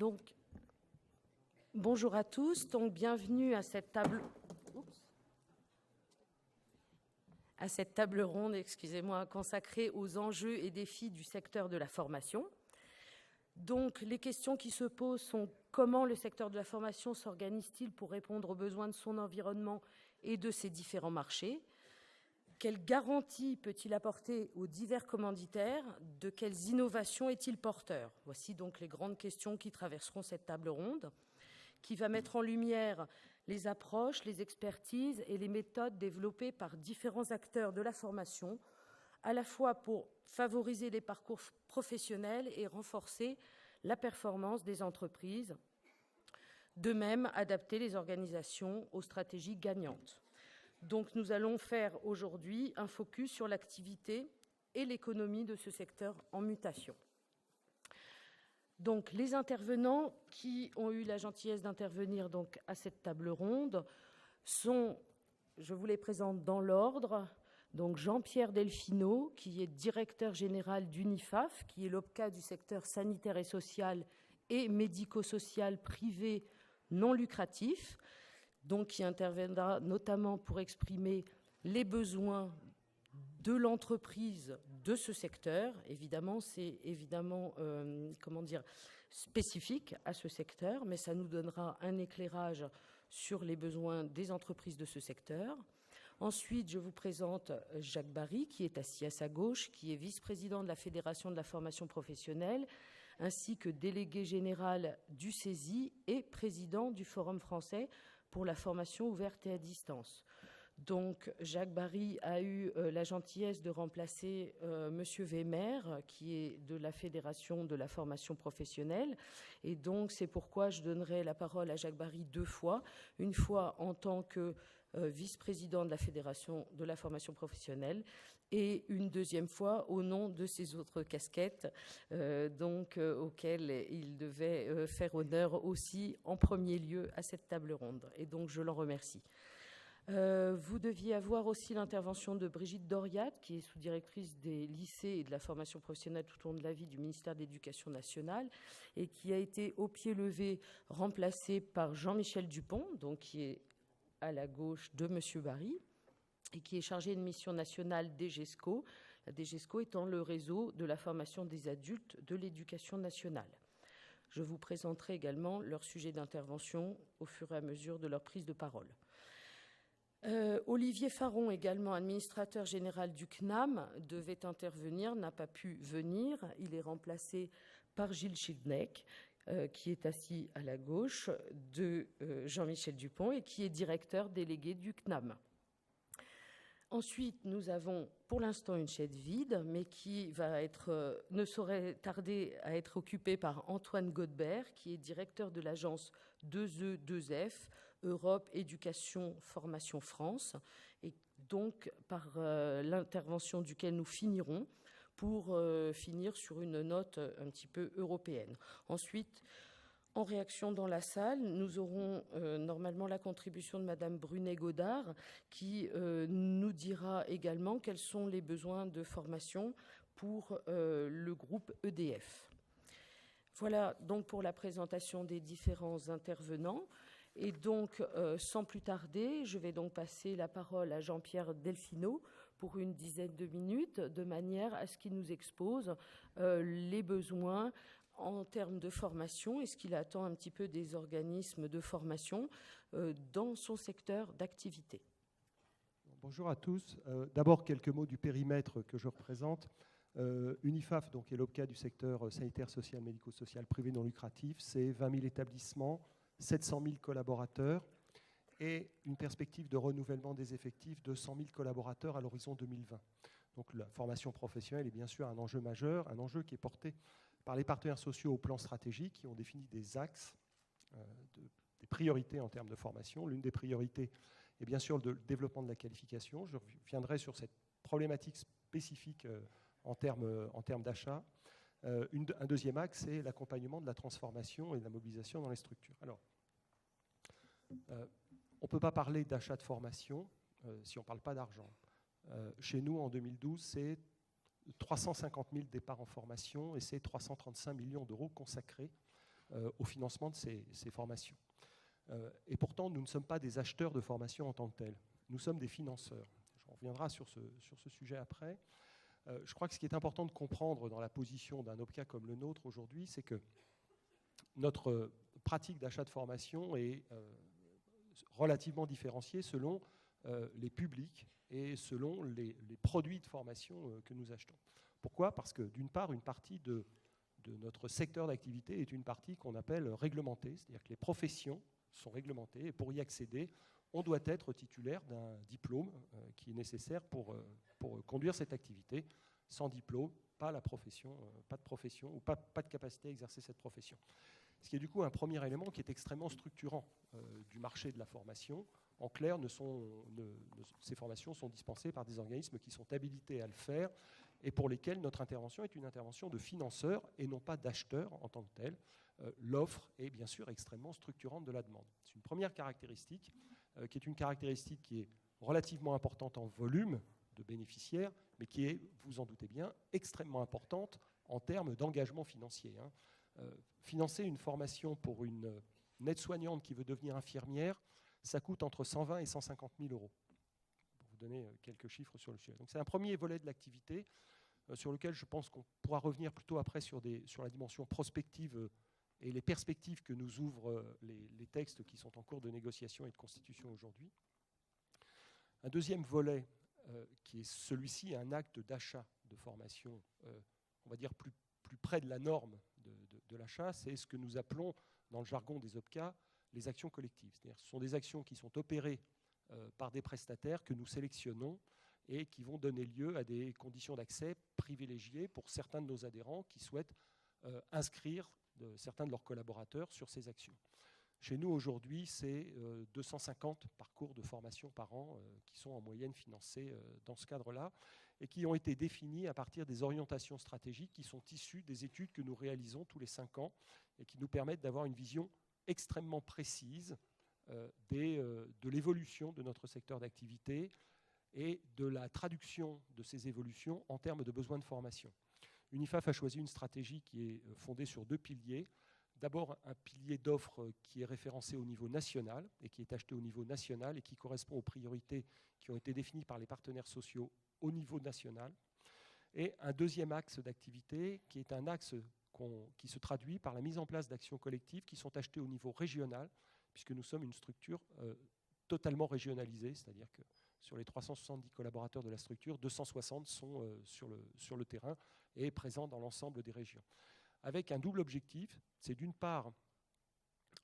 Donc, bonjour à tous. Donc, bienvenue à cette table ronde, excusez-moi, consacrée aux enjeux et défis du secteur de la formation. Donc, les questions qui se posent sont comment le secteur de la formation s'organise-t-il pour répondre aux besoins de son environnement et de ses différents marchés? Quelles garanties peut-il apporter aux divers commanditaires? De quelles innovations est-il porteur? Voici donc les grandes questions qui traverseront cette table ronde, qui va mettre en lumière les approches, les expertises et les méthodes développées par différents acteurs de la formation, à la fois pour favoriser les parcours professionnels et renforcer la performance des entreprises, de même adapter les organisations aux stratégies gagnantes. Donc nous allons faire aujourd'hui un focus sur l'activité et l'économie de ce secteur en mutation. Donc les intervenants qui ont eu la gentillesse d'intervenir donc à cette table ronde sont, je vous les présente dans l'ordre, donc Jean-Pierre Delfino, qui est directeur général d'UNIFAF, qui est l'OPCA du secteur sanitaire et social et médico-social privé non lucratif, donc qui interviendra notamment pour exprimer les besoins de l'entreprise de ce secteur. Évidemment, c'est spécifique à ce secteur, mais ça nous donnera un éclairage sur les besoins des entreprises de ce secteur. Ensuite, je vous présente Jacques Barry, qui est assis à sa gauche, qui est vice-président de la Fédération de la formation professionnelle, ainsi que délégué général du CESI et président du Forum français pour la formation ouverte et à distance. Donc, Jacques Barry a eu la gentillesse de remplacer Monsieur Wehmer, qui est de la Fédération de la formation professionnelle. Et donc, c'est pourquoi je donnerai la parole à Jacques Barry deux fois. Une fois en tant que vice-président de la Fédération de la formation professionnelle et une deuxième fois au nom de ses autres casquettes, auxquelles il devait faire honneur aussi en premier lieu à cette table ronde. Et donc, je l'en remercie. Vous deviez avoir aussi l'intervention de Brigitte Doriat, qui est sous-directrice des lycées et de la formation professionnelle tout au long de la vie du ministère de l'Éducation nationale et qui a été au pied levé remplacée par Jean-Michel Dupont, donc qui est à la gauche de M. Barry et qui est chargé de mission nationale DGESCO, la DGESCO étant le réseau de la formation des adultes de l'Éducation nationale. Je vous présenterai également leur sujet d'intervention au fur et à mesure de leur prise de parole. Olivier Faron, également administrateur général du CNAM, devait intervenir, n'a pas pu venir. Il est remplacé par Gilles Schildneck, qui est assis à la gauche de Jean-Michel Dupont et qui est directeur délégué du CNAM. Ensuite, nous avons pour l'instant une chaise vide, mais qui ne saurait tarder à être occupée par Antoine Godbert, qui est directeur de l'agence 2E2F, Europe Éducation Formation France, et donc par l'intervention duquel nous finirons pour finir sur une note un petit peu européenne. Ensuite, en réaction dans la salle, nous aurons normalement la contribution de Madame Brunet-Godard qui nous dira également quels sont les besoins de formation pour le groupe EDF. Voilà donc pour la présentation des différents intervenants. Et donc, sans plus tarder, je vais donc passer la parole à Jean-Pierre Delfino pour une dizaine de minutes, de manière à ce qu'il nous expose les besoins en termes de formation et ce qu'il attend un petit peu des organismes de formation dans son secteur d'activité. Bonjour à tous. D'abord, quelques mots du périmètre que je représente. UNIFAF, donc, est l'OPCA du secteur sanitaire, social, médico-social privé non lucratif. C'est 20 000 établissements, 700 000 collaborateurs et une perspective de renouvellement des effectifs de 100 000 collaborateurs à l'horizon 2020. Donc la formation professionnelle est bien sûr un enjeu majeur, un enjeu qui est porté par les partenaires sociaux au plan stratégique qui ont défini des axes, des priorités en termes de formation. L'une des priorités est bien sûr le développement de la qualification. Je reviendrai sur cette problématique spécifique en termes d'achat. Un deuxième axe, c'est l'accompagnement de la transformation et de la mobilisation dans les structures. Alors, on ne peut pas parler d'achat de formation si on ne parle pas d'argent. Chez nous, en 2012, c'est 350 000 départs en formation et c'est 335 millions d'euros consacrés au financement de ces formations. Et pourtant, nous ne sommes pas des acheteurs de formation en tant que tels. Nous sommes des financeurs. On reviendra sur ce sujet après. Je crois que ce qui est important de comprendre dans la position d'un OPCA comme le nôtre aujourd'hui, c'est que notre pratique d'achat de formation est relativement différenciée selon les publics et selon les produits de formation que nous achetons. Pourquoi ? Parce que d'une part, une partie de notre secteur d'activité est une partie qu'on appelle réglementée, c'est-à-dire que les professions sont réglementées et pour y accéder, on doit être titulaire d'un diplôme qui est nécessaire pour conduire cette activité. Sans diplôme, pas de profession ou pas de capacité à exercer cette profession. Ce qui est du coup un premier élément qui est extrêmement structurant du marché de la formation. En clair, ces formations sont dispensées par des organismes qui sont habilités à le faire et pour lesquels notre intervention est une intervention de financeur et non pas d'acheteur en tant que tel. L'offre est bien sûr extrêmement structurante de la demande. C'est une première caractéristique qui est une caractéristique qui est relativement importante en volume de bénéficiaires, mais qui est, vous en doutez bien, extrêmement importante en termes d'engagement financier. Financer une formation pour une aide-soignante qui veut devenir infirmière, ça coûte entre 120 et 150 000 euros. Pour vous donner quelques chiffres sur le sujet. Donc c'est un premier volet de l'activité sur lequel je pense qu'on pourra revenir plutôt après sur la dimension prospective et les perspectives que nous ouvrent les textes qui sont en cours de négociation et de constitution aujourd'hui. Un deuxième volet, qui est celui-ci, un acte d'achat de formation, on va dire plus près de la norme de l'achat, c'est ce que nous appelons, dans le jargon des OPCA, les actions collectives. C'est-à-dire ce sont des actions qui sont opérées par des prestataires que nous sélectionnons et qui vont donner lieu à des conditions d'accès privilégiées pour certains de nos adhérents qui souhaitent inscrire certains de leurs collaborateurs sur ces actions. Chez nous, aujourd'hui, c'est 250 parcours de formation par an qui sont en moyenne financés dans ce cadre-là et qui ont été définis à partir des orientations stratégiques qui sont issues des études que nous réalisons tous les 5 ans et qui nous permettent d'avoir une vision extrêmement précise de l'évolution de notre secteur d'activité et de la traduction de ces évolutions en termes de besoins de formation. Unifaf a choisi une stratégie qui est fondée sur 2 piliers. D'abord, un pilier d'offres qui est référencé au niveau national et qui est acheté au niveau national et qui correspond aux priorités qui ont été définies par les partenaires sociaux au niveau national. Et un deuxième axe d'activité qui est un axe qui se traduit par la mise en place d'actions collectives qui sont achetées au niveau régional, puisque nous sommes une structure totalement régionalisée, c'est-à-dire que sur les 370 collaborateurs de la structure, 260 sont sur le terrain et présents dans l'ensemble des régions. Avec un double objectif, c'est d'une part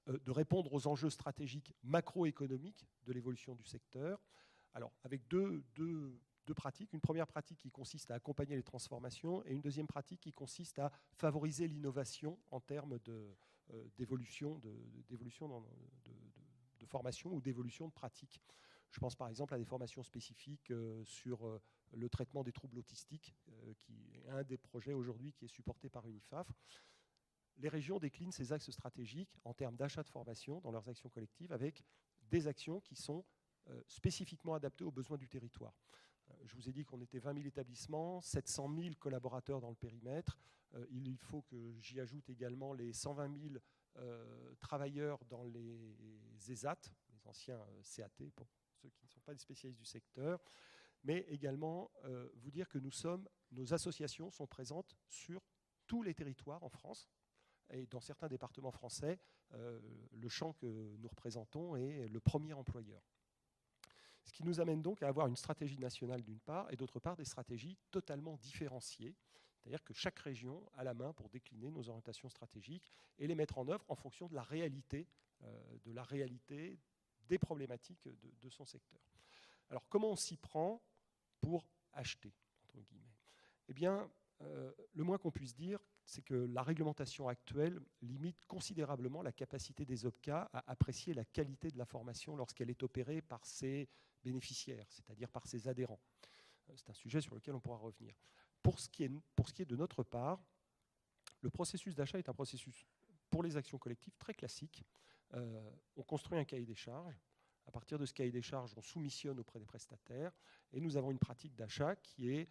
de répondre aux enjeux stratégiques macroéconomiques de l'évolution du secteur, alors avec deux pratiques. Une première pratique qui consiste à accompagner les transformations et une deuxième pratique qui consiste à favoriser l'innovation en termes d'évolution de formation ou d'évolution de pratique. Je pense par exemple à des formations spécifiques sur le traitement des troubles autistiques, qui est un des projets aujourd'hui qui est supporté par Unifaf. Les régions déclinent ces axes stratégiques en termes d'achat de formation dans leurs actions collectives avec des actions qui sont spécifiquement adaptées aux besoins du territoire. Je vous ai dit qu'on était 20 000 établissements, 700 000 collaborateurs dans le périmètre. Il faut que j'y ajoute également les 120 000 travailleurs dans les ESAT, les anciens CAT, pour ceux qui ne sont pas des spécialistes du secteur, mais également vous dire que nos associations sont présentes sur tous les territoires en France et dans certains départements français, le champ que nous représentons est le premier employeur. Ce qui nous amène donc à avoir une stratégie nationale d'une part et d'autre part des stratégies totalement différenciées, c'est-à-dire que chaque région a la main pour décliner nos orientations stratégiques et les mettre en œuvre en fonction de la réalité des problématiques de son secteur. Alors comment on s'y prend pour acheter, entre guillemets ? Eh bien, le moins qu'on puisse dire, c'est que la réglementation actuelle limite considérablement la capacité des OPCA à apprécier la qualité de la formation lorsqu'elle est opérée par ses bénéficiaires, c'est-à-dire par ses adhérents. C'est un sujet sur lequel on pourra revenir. Pour ce qui est de notre part, le processus d'achat est un processus pour les actions collectives très classique. On construit un cahier des charges À partir de ce cahier des charges, on soumissionne auprès des prestataires et nous avons une pratique d'achat qui est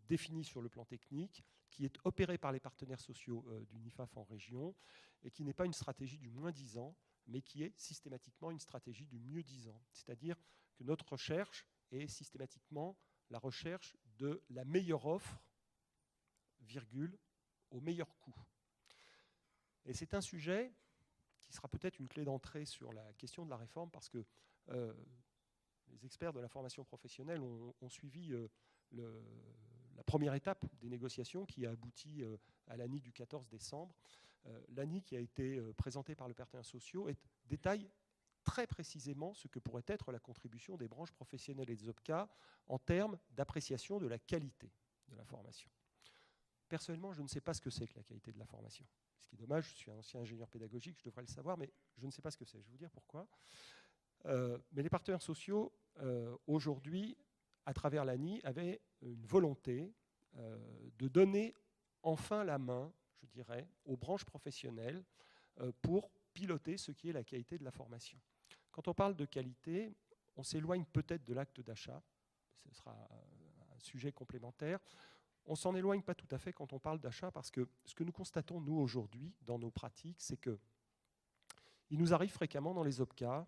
définie sur le plan technique, qui est opérée par les partenaires sociaux du NIFAF en région et qui n'est pas une stratégie du moins-disant, mais qui est systématiquement une stratégie du mieux-disant. C'est-à-dire que notre recherche est systématiquement la recherche de la meilleure offre, virgule, au meilleur coût. Et c'est un sujet qui sera peut-être une clé d'entrée sur la question de la réforme, parce que les experts de la formation professionnelle ont suivi la première étape des négociations qui a abouti à l'ANI du 14 décembre. L'ANI qui a été présentée par les partenaires sociaux détaille très précisément ce que pourrait être la contribution des branches professionnelles et des OPCA en termes d'appréciation de la qualité de la formation. Personnellement, je ne sais pas ce que c'est que la qualité de la formation. Ce qui est dommage, je suis un ancien ingénieur pédagogique, je devrais le savoir, mais je ne sais pas ce que c'est. Je vais vous dire pourquoi. Mais les partenaires sociaux, aujourd'hui, à travers l'ANI, avaient une volonté de donner enfin la main, je dirais, aux branches professionnelles pour piloter ce qui est la qualité de la formation. Quand on parle de qualité, on s'éloigne peut-être de l'acte d'achat. Ce sera un sujet complémentaire. On ne s'en éloigne pas tout à fait quand on parle d'achat, parce que ce que nous constatons, nous, aujourd'hui, dans nos pratiques, c'est qu'il nous arrive fréquemment dans les OPCA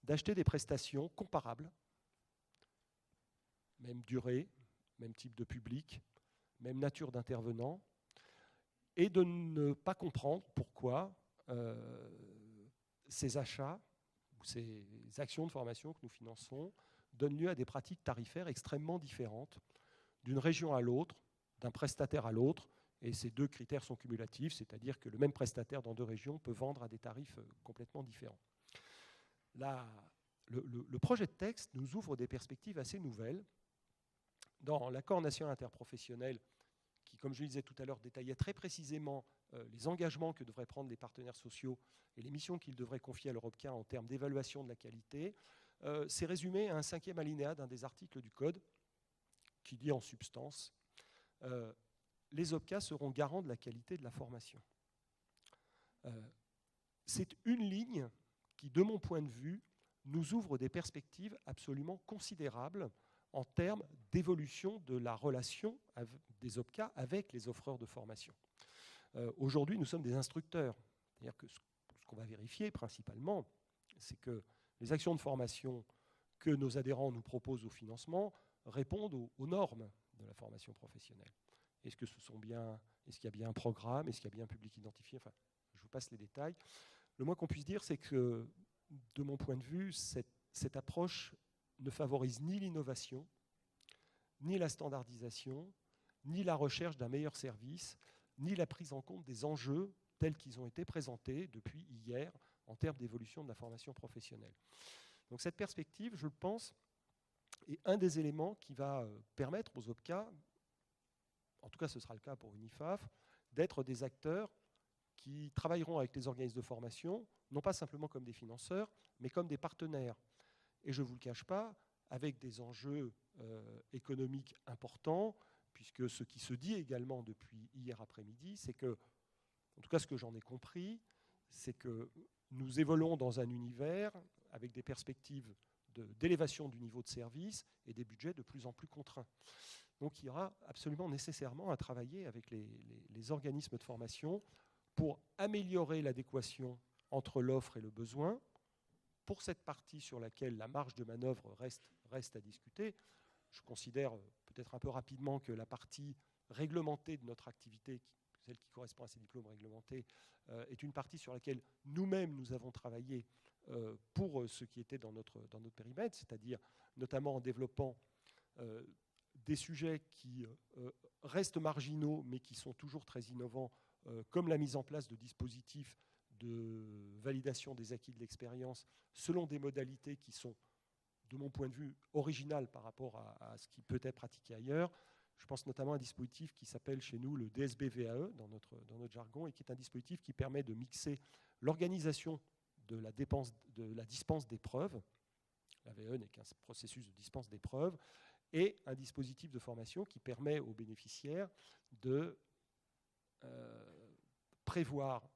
d'acheter des prestations comparables, même durée, même type de public, même nature d'intervenant, et de ne pas comprendre pourquoi ces achats ou ces actions de formation que nous finançons donnent lieu à des pratiques tarifaires extrêmement différentes d'une région à l'autre, d'un prestataire à l'autre, et ces deux critères sont cumulatifs, c'est-à-dire que le même prestataire dans deux régions peut vendre à des tarifs complètement différents. Le projet de texte nous ouvre des perspectives assez nouvelles. Dans l'accord national interprofessionnel, qui, comme je le disais tout à l'heure, détaillait très précisément les engagements que devraient prendre les partenaires sociaux et les missions qu'ils devraient confier à leur OPCA en termes d'évaluation de la qualité, c'est résumé à un 5e alinéa d'un des articles du Code, qui dit en substance les OPCA seront garants de la qualité de la formation. C'est une ligne qui, de mon point de vue, nous ouvre des perspectives absolument considérables en termes d'évolution de la relation des OPCA avec les offreurs de formation. Aujourd'hui, nous sommes des instructeurs. C'est-à-dire que ce qu'on va vérifier principalement, c'est que les actions de formation que nos adhérents nous proposent au financement répondent aux normes de la formation professionnelle. Est-ce qu'il y a bien un programme? Est-ce qu'il y a bien un public identifié? Enfin, je vous passe les détails. Le moins qu'on puisse dire, c'est que, de mon point de vue, cette approche ne favorise ni l'innovation, ni la standardisation, ni la recherche d'un meilleur service, ni la prise en compte des enjeux tels qu'ils ont été présentés depuis hier en termes d'évolution de la formation professionnelle. Donc cette perspective, je le pense, est un des éléments qui va permettre aux OPCA, en tout cas ce sera le cas pour UNIFAF, d'être des acteurs qui travailleront avec les organismes de formation, non pas simplement comme des financeurs, mais comme des partenaires. Et je ne vous le cache pas, avec des enjeux économiques importants, puisque ce qui se dit également depuis hier après-midi, c'est que, en tout cas ce que j'en ai compris, c'est que nous évoluons dans un univers avec des perspectives d'élévation du niveau de service et des budgets de plus en plus contraints. Donc il y aura absolument nécessairement à travailler avec les organismes de formation pour améliorer l'adéquation entre l'offre et le besoin. Pour cette partie sur laquelle la marge de manœuvre reste à discuter, je considère peut-être un peu rapidement que la partie réglementée de notre activité, celle qui correspond à ces diplômes réglementés, est une partie sur laquelle nous-mêmes nous avons travaillé pour ce qui était dans notre périmètre, c'est-à-dire notamment en développant des sujets qui restent marginaux mais qui sont toujours très innovants, comme la mise en place de dispositifs de validation des acquis de l'expérience selon des modalités qui sont, de mon point de vue, originales par rapport à ce qui peut être pratiqué ailleurs. Je pense notamment à un dispositif qui s'appelle chez nous le DSB-VAE dans notre jargon, et qui est un dispositif qui permet de mixer l'organisation de la dispense d'épreuves, la VAE n'est qu'un processus de dispense d'épreuves, et un dispositif de formation qui permet aux bénéficiaires de prévoir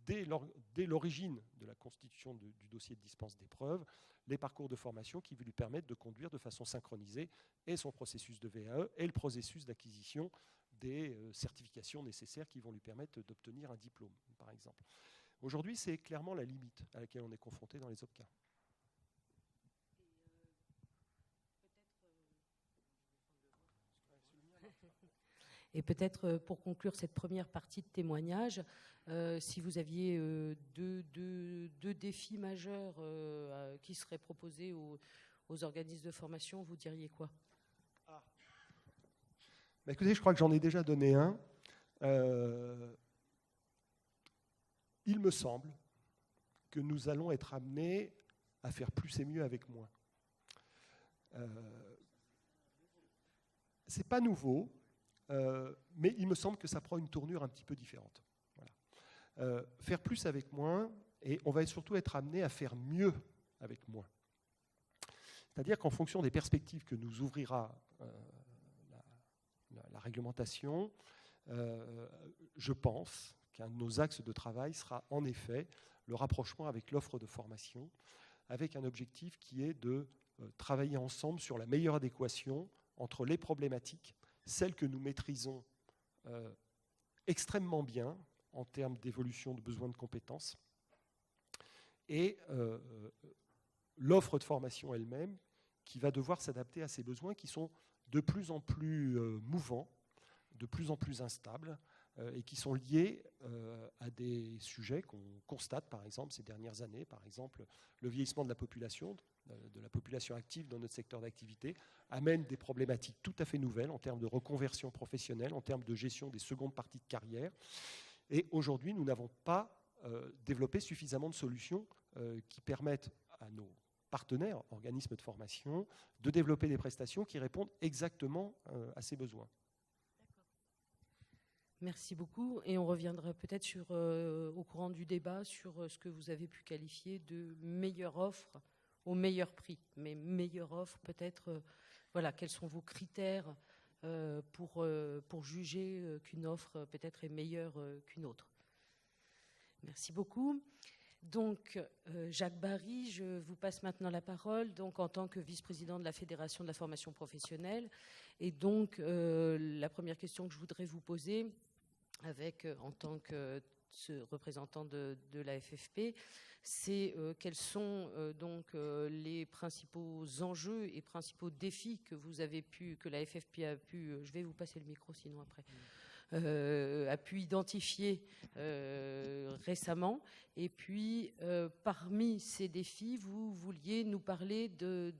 dès l'origine de la constitution du dossier de dispense d'épreuves, les parcours de formation qui lui permettent de conduire de façon synchronisée et son processus de VAE et le processus d'acquisition des certifications nécessaires qui vont lui permettre d'obtenir un diplôme, par exemple. Aujourd'hui, c'est clairement la limite à laquelle on est confronté dans les OPCA. Et peut-être pour conclure cette première partie de témoignage, si vous aviez deux défis majeurs qui seraient proposés aux organismes de formation, vous diriez quoi? Bah écoutez, je crois que j'en ai déjà donné un. Il me semble que nous allons être amenés à faire plus et mieux avec moins. C'est pas nouveau, mais il me semble que ça prend une tournure un petit peu différente. Voilà. Faire plus avec moins, et on va surtout être amené à faire mieux avec moins. C'est-à-dire qu'en fonction des perspectives que nous ouvrira la réglementation, je pense qu'un de nos axes de travail sera en effet le rapprochement avec l'offre de formation, avec un objectif qui est de travailler ensemble sur la meilleure adéquation entre les problématiques, celles que nous maîtrisons extrêmement bien en termes d'évolution de besoins de compétences, et l'offre de formation elle-même qui va devoir s'adapter à ces besoins qui sont de plus en plus mouvants, de plus en plus instables, et qui sont liés à des sujets qu'on constate, par exemple, ces dernières années, par exemple, le vieillissement de la population active dans notre secteur d'activité, amène des problématiques tout à fait nouvelles en termes de reconversion professionnelle, en termes de gestion des secondes parties de carrière. Et aujourd'hui, nous n'avons pas développé suffisamment de solutions qui permettent à nos partenaires, organismes de formation, de développer des prestations qui répondent exactement à ces besoins. Merci beaucoup. Et on reviendra peut-être au courant du débat sur ce que vous avez pu qualifier de meilleure offre au meilleur prix. Mais meilleure offre, peut-être, voilà, quels sont vos critères pour juger qu'une offre peut-être est meilleure qu'une autre. Merci beaucoup. Donc, Jacques Barry, je vous passe maintenant la parole, donc en tant que vice-président de la Fédération de la formation professionnelle. Et donc, la première question que je voudrais vous poser, en tant que représentant de la FFP, c'est quels sont donc les principaux enjeux et principaux défis que la FFP a pu, je vais vous passer le micro sinon après, a pu identifier récemment. Et puis, parmi ces défis, vous vouliez nous parler du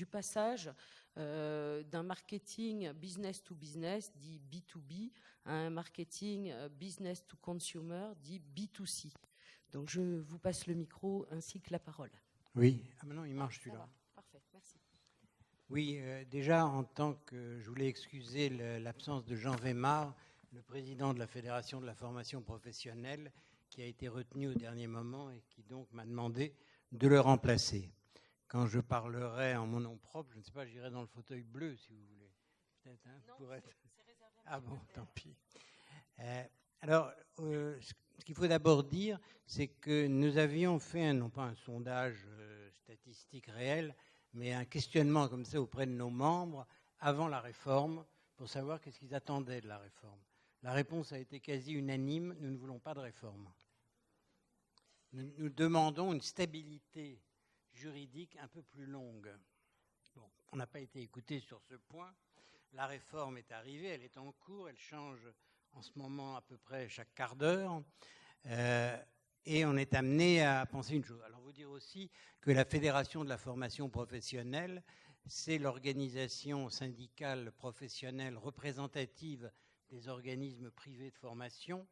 passage d'un marketing business to business, dit B2B, à un marketing business to consumer, dit B2C. Donc, je vous passe le micro ainsi que la parole. Oui, maintenant il marche celui-là. Parfait, merci. Oui, déjà, en tant que je voulais excuser l'absence de Jean Weimar, le président de la Fédération de la formation professionnelle, qui a été retenu au dernier moment et qui donc m'a demandé de le remplacer. Quand je parlerai en mon nom propre, je ne sais pas, j'irai dans le fauteuil bleu, si vous voulez. Peut-être, hein, non, pour être... c'est réservé à Ah bon, tant pis. Alors, ce qu'il faut d'abord dire, c'est que nous avions fait, non pas un sondage statistique réel, mais un questionnement comme ça auprès de nos membres avant la réforme pour savoir qu'est-ce qu'ils attendaient de la réforme. La réponse a été quasi unanime, nous ne voulons pas de réforme. Nous demandons une stabilité juridique un peu plus longue. Bon, on n'a pas été écouté sur ce point. La réforme est arrivée, elle est en cours, elle change en ce moment à peu près chaque quart d'heure. Et on est amené à penser une chose. Alors, vous dire aussi que la Fédération de la formation professionnelle, c'est l'organisation syndicale professionnelle représentative des organismes privés de formation,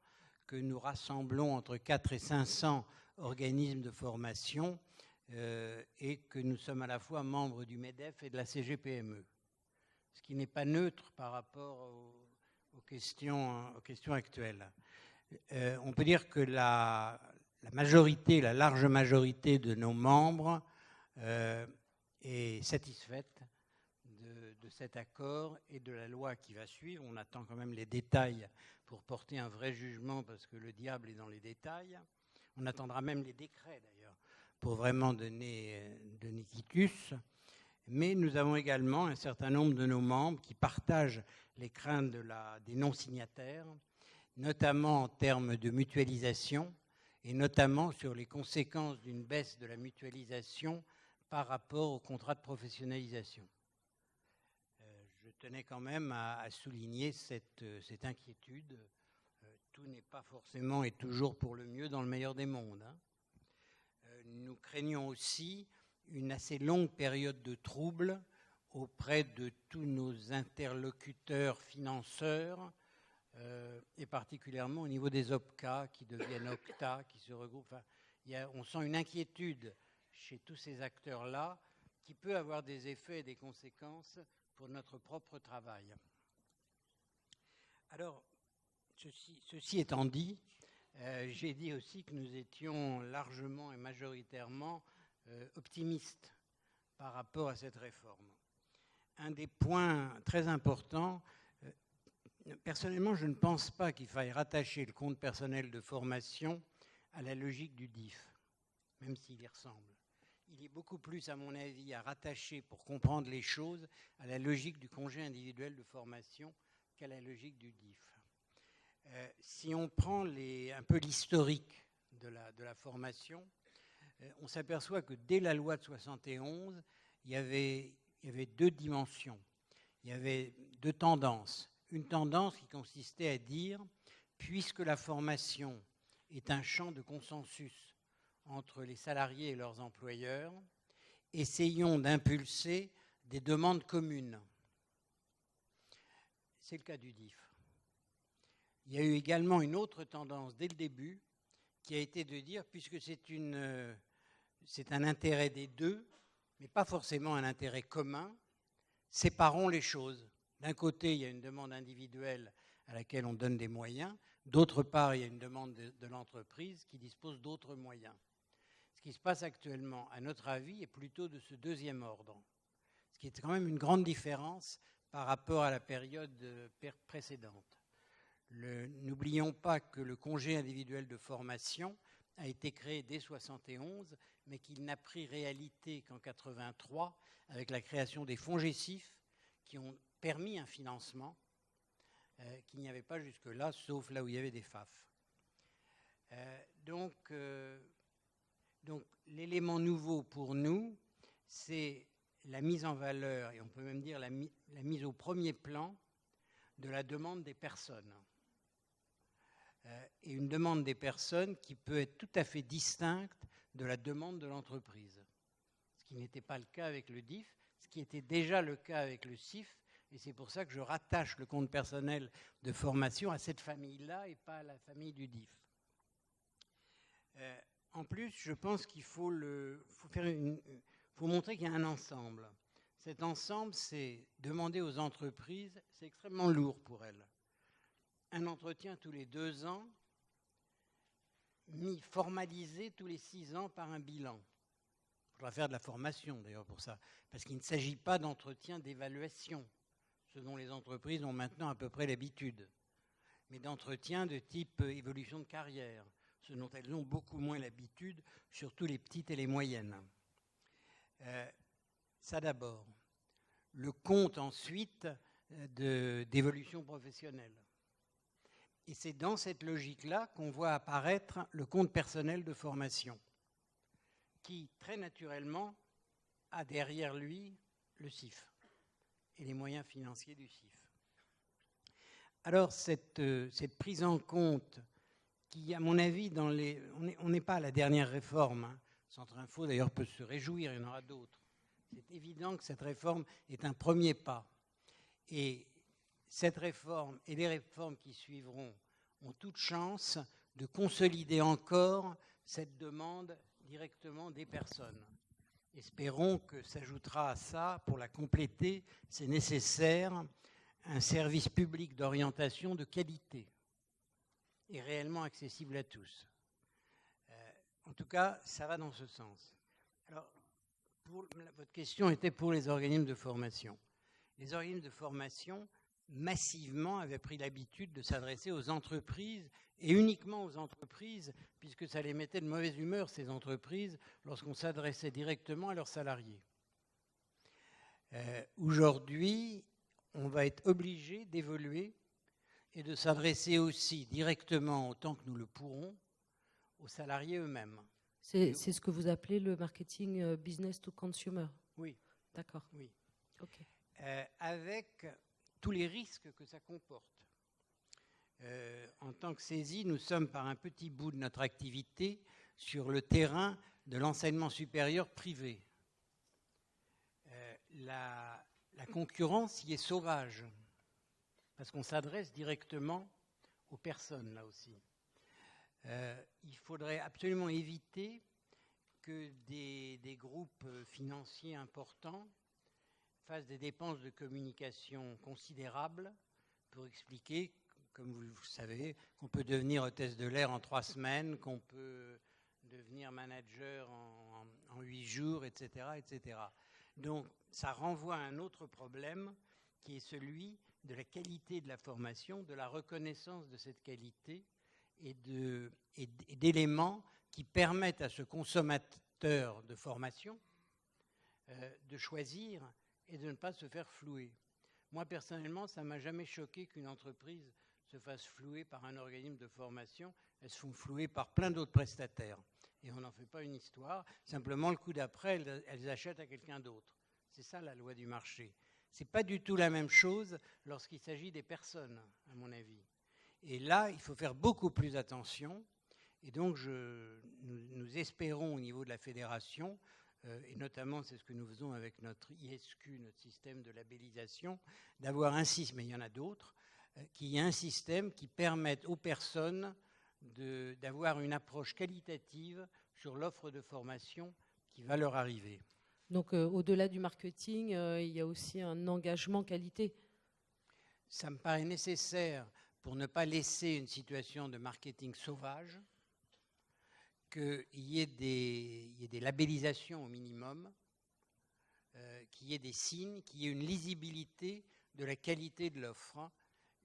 que nous rassemblons entre 400 et 500 organismes de formation, et que nous sommes à la fois membres du MEDEF et de la CGPME, ce qui n'est pas neutre par rapport aux questions actuelles. On peut dire que la large majorité de nos membres est satisfaite de cet accord et de la loi qui va suivre. On attend quand même les détails pour porter un vrai jugement, parce que le diable est dans les détails. On attendra même les décrets, d'ailleurs, pour vraiment donner quitus. Mais nous avons également un certain nombre de nos membres qui partagent les craintes des non-signataires, notamment en termes de mutualisation, et notamment sur les conséquences d'une baisse de la mutualisation par rapport au contrat de professionnalisation. Je tenais quand même à souligner cette inquiétude. Tout n'est pas forcément et toujours pour le mieux dans le meilleur des mondes. Nous craignons aussi une assez longue période de troubles auprès de tous nos interlocuteurs financeurs, et particulièrement au niveau des OPCA qui deviennent OCTA, qui se regroupent. Enfin, on sent une inquiétude chez tous ces acteurs-là qui peut avoir des effets et des conséquences pour notre propre travail. Alors, ceci étant dit, j'ai dit aussi que nous étions largement et majoritairement optimistes par rapport à cette réforme. Un des points très importants, personnellement, je ne pense pas qu'il faille rattacher le compte personnel de formation à la logique du DIF, même s'il y ressemble. Il est beaucoup plus, à mon avis, à rattacher, pour comprendre les choses, à la logique du congé individuel de formation qu'à la logique du DIF. Si on prend un peu l'historique de la formation, on s'aperçoit que dès la loi de 71, il y avait deux dimensions, il y avait deux tendances. Une tendance qui consistait à dire, puisque la formation est un champ de consensus entre les salariés et leurs employeurs, essayons d'impulser des demandes communes. C'est le cas du DIF. Il y a eu également une autre tendance dès le début qui a été de dire, puisque c'est un intérêt des deux, mais pas forcément un intérêt commun, séparons les choses. D'un côté, il y a une demande individuelle à laquelle on donne des moyens. D'autre part, il y a une demande de l'entreprise qui dispose d'autres moyens. Ce qui se passe actuellement, à notre avis, est plutôt de ce deuxième ordre, ce qui est quand même une grande différence par rapport à la période précédente. N'oublions pas que le congé individuel de formation a été créé dès 1971, mais qu'il n'a pris réalité qu'en 1983, avec la création des fonds GESIF, qui ont permis un financement qu'il n'y avait pas jusque-là, sauf là où il y avait des FAF. Donc l'élément nouveau pour nous, c'est la mise en valeur, et on peut même dire la mise au premier plan de la demande des personnes. Et une demande des personnes qui peut être tout à fait distincte de la demande de l'entreprise. Ce qui n'était pas le cas avec le DIF, ce qui était déjà le cas avec le CIF, et c'est pour ça que je rattache le compte personnel de formation à cette famille-là et pas à la famille du DIF. En plus, je pense qu'il faut montrer qu'il y a un ensemble. Cet ensemble, c'est demander aux entreprises, c'est extrêmement lourd pour elles. Un entretien tous les 2 ans, formalisé tous les 6 ans par un bilan. Il faudra faire de la formation d'ailleurs pour ça, parce qu'il ne s'agit pas d'entretien d'évaluation, ce dont les entreprises ont maintenant à peu près l'habitude, mais d'entretien de type évolution de carrière, ce dont elles ont beaucoup moins l'habitude, surtout les petites et les moyennes. Ça d'abord. Le compte ensuite d'évolution professionnelle. Et c'est dans cette logique-là qu'on voit apparaître le compte personnel de formation, qui très naturellement a derrière lui le CIF et les moyens financiers du CIF. Alors cette prise en compte qui, à mon avis, on n'est pas à la dernière réforme, hein. Centre Info d'ailleurs peut se réjouir, il y en aura d'autres. C'est évident que cette réforme est un premier pas. Et cette réforme et les réformes qui suivront ont toute chance de consolider encore cette demande directement des personnes. Espérons que s'ajoutera à ça, pour la compléter, c'est nécessaire, un service public d'orientation de qualité et réellement accessible à tous. En tout cas, ça va dans ce sens. Alors, votre question était pour les organismes de formation. Les organismes de formation massivement avaient pris l'habitude de s'adresser aux entreprises, et uniquement aux entreprises, puisque ça les mettait de mauvaise humeur, ces entreprises, lorsqu'on s'adressait directement à leurs salariés. Aujourd'hui, on va être obligé d'évoluer et de s'adresser aussi directement, autant que nous le pourrons, aux salariés eux-mêmes. C'est ce que vous appelez le marketing business to consumer. Oui. D'accord. Oui. Ok. Avec tous les risques que ça comporte. En tant que saisie, nous sommes par un petit bout de notre activité sur le terrain de l'enseignement supérieur privé. La concurrence y est sauvage, parce qu'on s'adresse directement aux personnes, là aussi. Il faudrait absolument éviter que des groupes financiers importants fassent des dépenses de communication considérables pour expliquer, comme vous le savez, qu'on peut devenir hôtesse de l'air en 3 semaines, qu'on peut devenir manager en 8 jours, etc., etc. Donc, ça renvoie à un autre problème qui est celui de la qualité de la formation, de la reconnaissance de cette qualité et d'éléments qui permettent à ce consommateur de formation de choisir et de ne pas se faire flouer. Moi, personnellement, ça ne m'a jamais choqué qu'une entreprise se fasse flouer par un organisme de formation. Elles se font flouer par plein d'autres prestataires. Et on n'en fait pas une histoire. Simplement, le coup d'après, elles achètent à quelqu'un d'autre. C'est ça la loi du marché. Ce n'est pas du tout la même chose lorsqu'il s'agit des personnes, à mon avis. Et là, il faut faire beaucoup plus attention. Et donc, nous espérons au niveau de la fédération, et notamment c'est ce que nous faisons avec notre ISQ, notre système de labellisation, d'avoir un système, mais il y en a d'autres, qui est un système qui permette aux personnes d'avoir une approche qualitative sur l'offre de formation qui va leur arriver. Donc, au-delà du marketing, il y a aussi un engagement qualité. Ça me paraît nécessaire pour ne pas laisser une situation de marketing sauvage, qu'il y ait des labellisations au minimum, qu'il y ait des signes, qu'il y ait une lisibilité de la qualité de l'offre,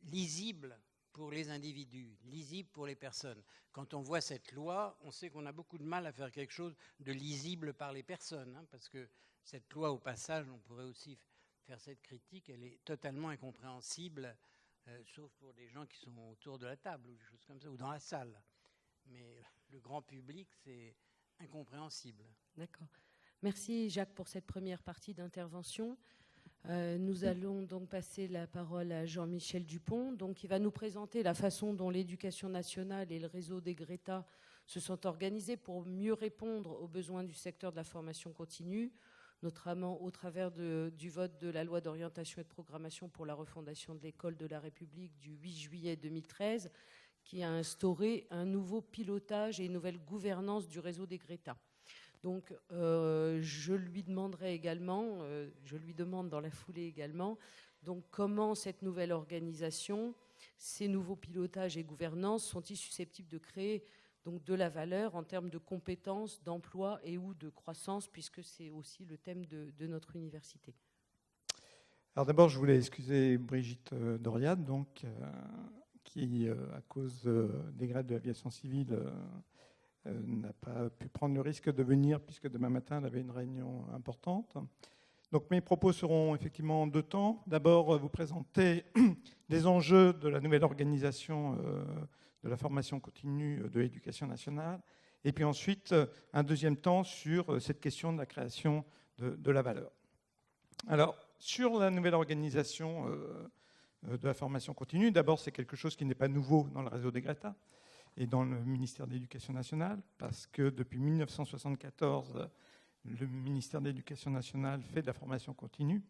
lisible pour les individus, lisible pour les personnes. Quand on voit cette loi, on sait qu'on a beaucoup de mal à faire quelque chose de lisible par les personnes, hein, parce que cette loi, au passage, on pourrait aussi faire cette critique, elle est totalement incompréhensible, sauf pour des gens qui sont autour de la table ou des choses comme ça, ou dans la salle. Mais le grand public, c'est incompréhensible. D'accord. Merci Jacques pour cette première partie d'intervention. Nous allons donc passer la parole à Jean-Michel Dupont, donc, qui va nous présenter la façon dont l'éducation nationale et le réseau des Greta se sont organisés pour mieux répondre aux besoins du secteur de la formation continue, notamment au travers du vote de la loi d'orientation et de programmation pour la refondation de l'école de la République du 8 juillet 2013, qui a instauré un nouveau pilotage et une nouvelle gouvernance du réseau des Greta. Donc, je lui demanderai également, je lui demande dans la foulée également, donc comment cette nouvelle organisation, ces nouveaux pilotages et gouvernances sont-ils susceptibles de créer donc de la valeur en termes de compétences, d'emploi et ou de croissance, puisque c'est aussi le thème de notre université. Alors d'abord, je voulais excuser Brigitte Doriade, donc, qui, à cause des grèves de l'aviation civile, n'a pas pu prendre le risque de venir, puisque demain matin, elle avait une réunion importante. Donc mes propos seront effectivement en 2 temps. D'abord, vous présenter les enjeux de la nouvelle organisation de la formation continue de l'éducation nationale, et puis ensuite, un 2e temps sur cette question de la création de la valeur. Alors, sur la nouvelle organisation de la formation continue, d'abord, c'est quelque chose qui n'est pas nouveau dans le réseau des Greta et dans le ministère de l'Éducation nationale, parce que depuis 1974, le ministère de l'Éducation nationale fait de la formation continue,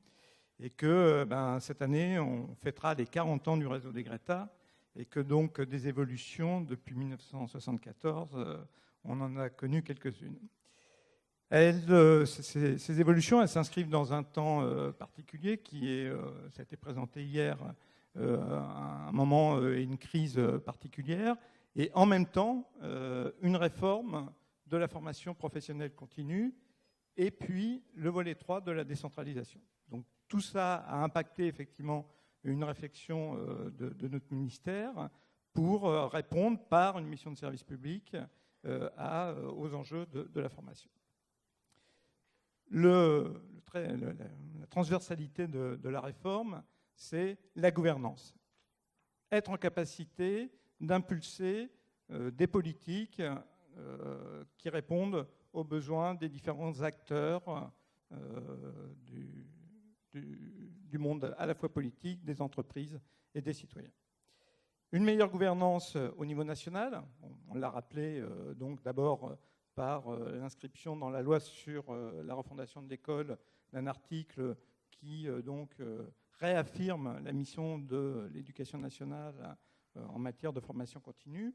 et que cette année, on fêtera les 40 ans du réseau des Greta, et que donc des évolutions depuis 1974, on en a connu quelques-unes. Ces évolutions, elles s'inscrivent dans un temps particulier qui ça a été présenté hier, un moment et une crise particulière, et en même temps, une réforme de la formation professionnelle continue, et puis le volet 3 de la décentralisation. Donc tout ça a impacté effectivement une réflexion de notre ministère pour répondre par une mission de service public aux enjeux de la formation. La transversalité de la réforme, c'est la gouvernance. Être en capacité d'impulser des politiques qui répondent aux besoins des différents acteurs du monde à la fois politique, des entreprises et des citoyens. Une meilleure gouvernance au niveau national, on l'a rappelé donc d'abord par l'inscription dans la loi sur la refondation de l'école d'un article qui réaffirme la mission de l'éducation nationale en matière de formation continue,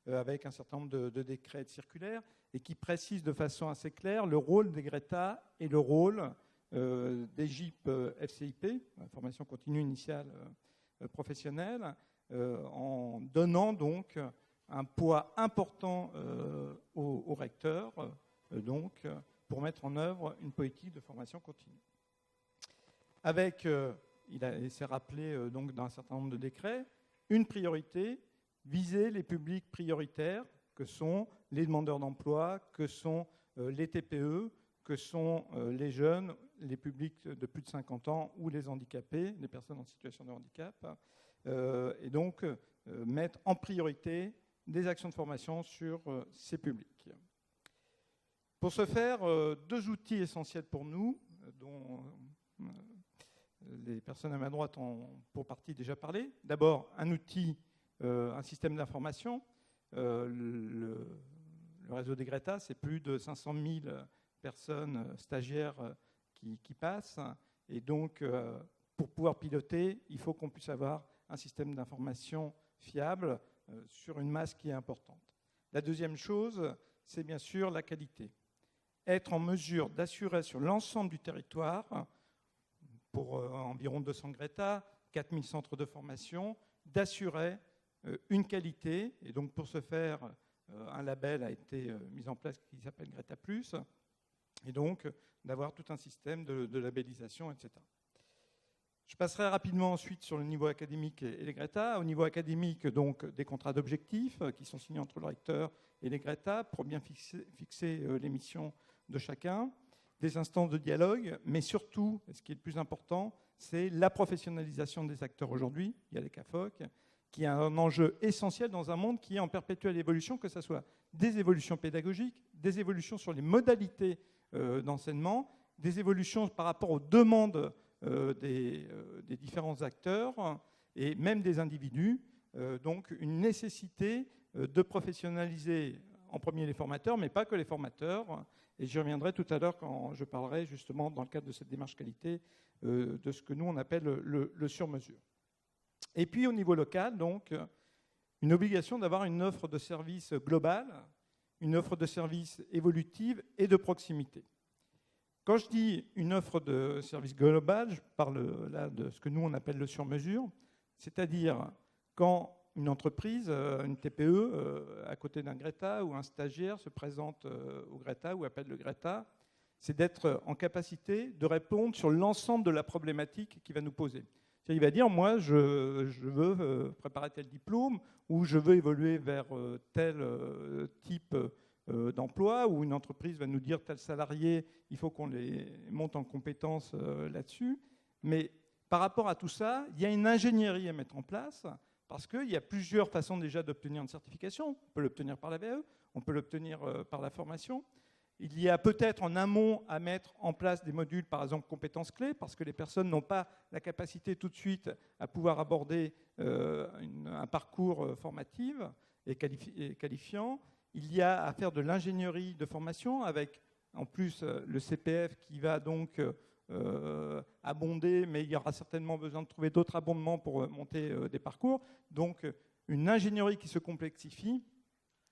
avec un certain nombre de décrets et de circulaires, et qui précise de façon assez claire le rôle des GRETA et le rôle des GIP FCIP, formation continue initiale professionnelle, en donnant donc un poids important aux recteurs pour mettre en œuvre une politique de formation continue. Avec, il s'est rappelé donc dans un certain nombre de décrets, une priorité, viser les publics prioritaires que sont les demandeurs d'emploi, que sont les TPE, que sont les jeunes, les publics de plus de 50 ans ou les handicapés, les personnes en situation de handicap, et donc mettre en priorité des actions de formation sur ces publics. Pour ce faire, deux outils essentiels pour nous, dont les personnes à ma droite ont pour partie déjà parlé. D'abord, un outil, un système d'information. Le réseau des GRETA, c'est plus de 500 000 personnes stagiaires qui passent. Et donc, pour pouvoir piloter, il faut qu'on puisse avoir un système d'information fiable sur une masse qui est importante. La deuxième chose, c'est bien sûr la qualité. Être en mesure d'assurer sur l'ensemble du territoire, pour environ 200 GRETA, 4000 centres de formation, d'assurer une qualité. Et donc pour ce faire, un label a été mis en place qui s'appelle GRETA+, et donc d'avoir tout un système de labellisation, etc. Je passerai rapidement ensuite sur le niveau académique et les GRETA. Au niveau académique, donc, des contrats d'objectifs qui sont signés entre le recteur et les GRETA pour bien fixer les missions de chacun, des instances de dialogue, mais surtout, ce qui est le plus important, c'est la professionnalisation des acteurs aujourd'hui. Il y a les CAFOC, qui est un enjeu essentiel dans un monde qui est en perpétuelle évolution, que ce soit des évolutions pédagogiques, des évolutions sur les modalités d'enseignement, des évolutions par rapport aux demandes des différents acteurs et même des individus. Donc une nécessité de professionnaliser en premier les formateurs, mais pas que les formateurs. Et j'y reviendrai tout à l'heure quand je parlerai justement dans le cadre de cette démarche qualité de ce que nous on appelle le sur-mesure. Et puis au niveau local, donc, une obligation d'avoir une offre de service globale, une offre de service évolutive et de proximité. Quand je dis une offre de service global, je parle là de ce que nous on appelle le sur-mesure, c'est-à-dire quand une entreprise, une TPE, à côté d'un GRETA ou un stagiaire se présente au GRETA ou appelle le GRETA, c'est d'être en capacité de répondre sur l'ensemble de la problématique qu'il va nous poser. Il va dire, moi, je veux préparer tel diplôme ou je veux évoluer vers tel type d'emploi, ou une entreprise va nous dire, tel salarié, il faut qu'on les monte en compétences là-dessus. Mais par rapport à tout ça, il y a une ingénierie à mettre en place, parce qu'il y a plusieurs façons déjà d'obtenir une certification. On peut l'obtenir par la VAE, on peut l'obtenir par la formation. Il y a peut-être en amont à mettre en place des modules, par exemple, compétences clés, parce que les personnes n'ont pas la capacité tout de suite à pouvoir aborder un parcours formatif et qualifiant. Il y a à faire de l'ingénierie de formation, avec en plus le CPF qui va donc abonder, mais il y aura certainement besoin de trouver d'autres abondements pour monter des parcours. Donc une ingénierie qui se complexifie,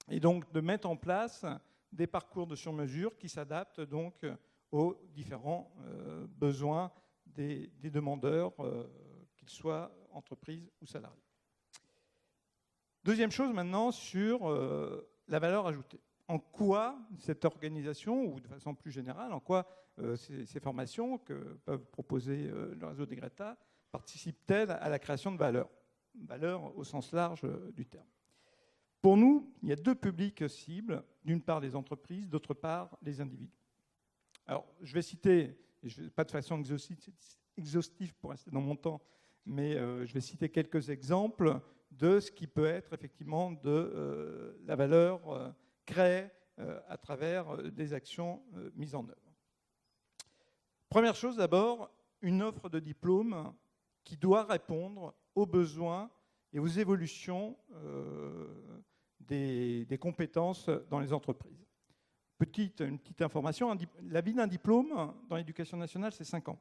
et donc de mettre en place des parcours de sur-mesure qui s'adaptent donc aux différents besoins des demandeurs, qu'ils soient entreprises ou salariés. Deuxième chose maintenant sur la valeur ajoutée. En quoi cette organisation, ou de façon plus générale, en quoi ces formations que peuvent proposer le réseau des GRETA participe-t-elle à la création de valeur? Valeur au sens large du terme. Pour nous, il y a deux publics cibles. D'une part, les entreprises, d'autre part, les individus. Alors, je vais citer, pas de façon exhaustive pour rester dans mon temps, mais je vais citer quelques exemples de ce qui peut être effectivement de la valeur créée à travers des actions mises en œuvre. Première chose d'abord, une offre de diplôme qui doit répondre aux besoins et aux évolutions des compétences dans les entreprises. Une petite information, la vie d'un diplôme dans l'éducation nationale, c'est 5 ans.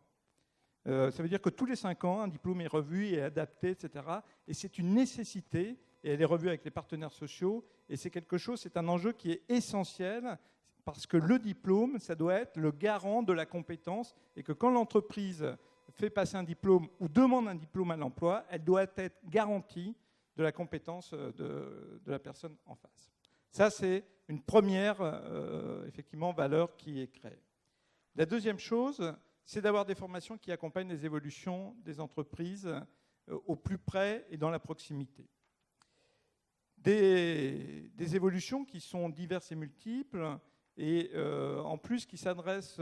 Ça veut dire que tous les 5 ans, un diplôme est revu et adapté, etc. Et c'est une nécessité, et elle est revue avec les partenaires sociaux, et c'est quelque chose, c'est un enjeu qui est essentiel, parce que le diplôme, ça doit être le garant de la compétence, et que quand l'entreprise fait passer un diplôme ou demande un diplôme à l'emploi, elle doit être garantie de la compétence de la personne en face. Ça, c'est une première, effectivement, valeur qui est créée. La deuxième chose, c'est d'avoir des formations qui accompagnent les évolutions des entreprises au plus près et dans la proximité. Des évolutions qui sont diverses et multiples, et en plus qui s'adressent,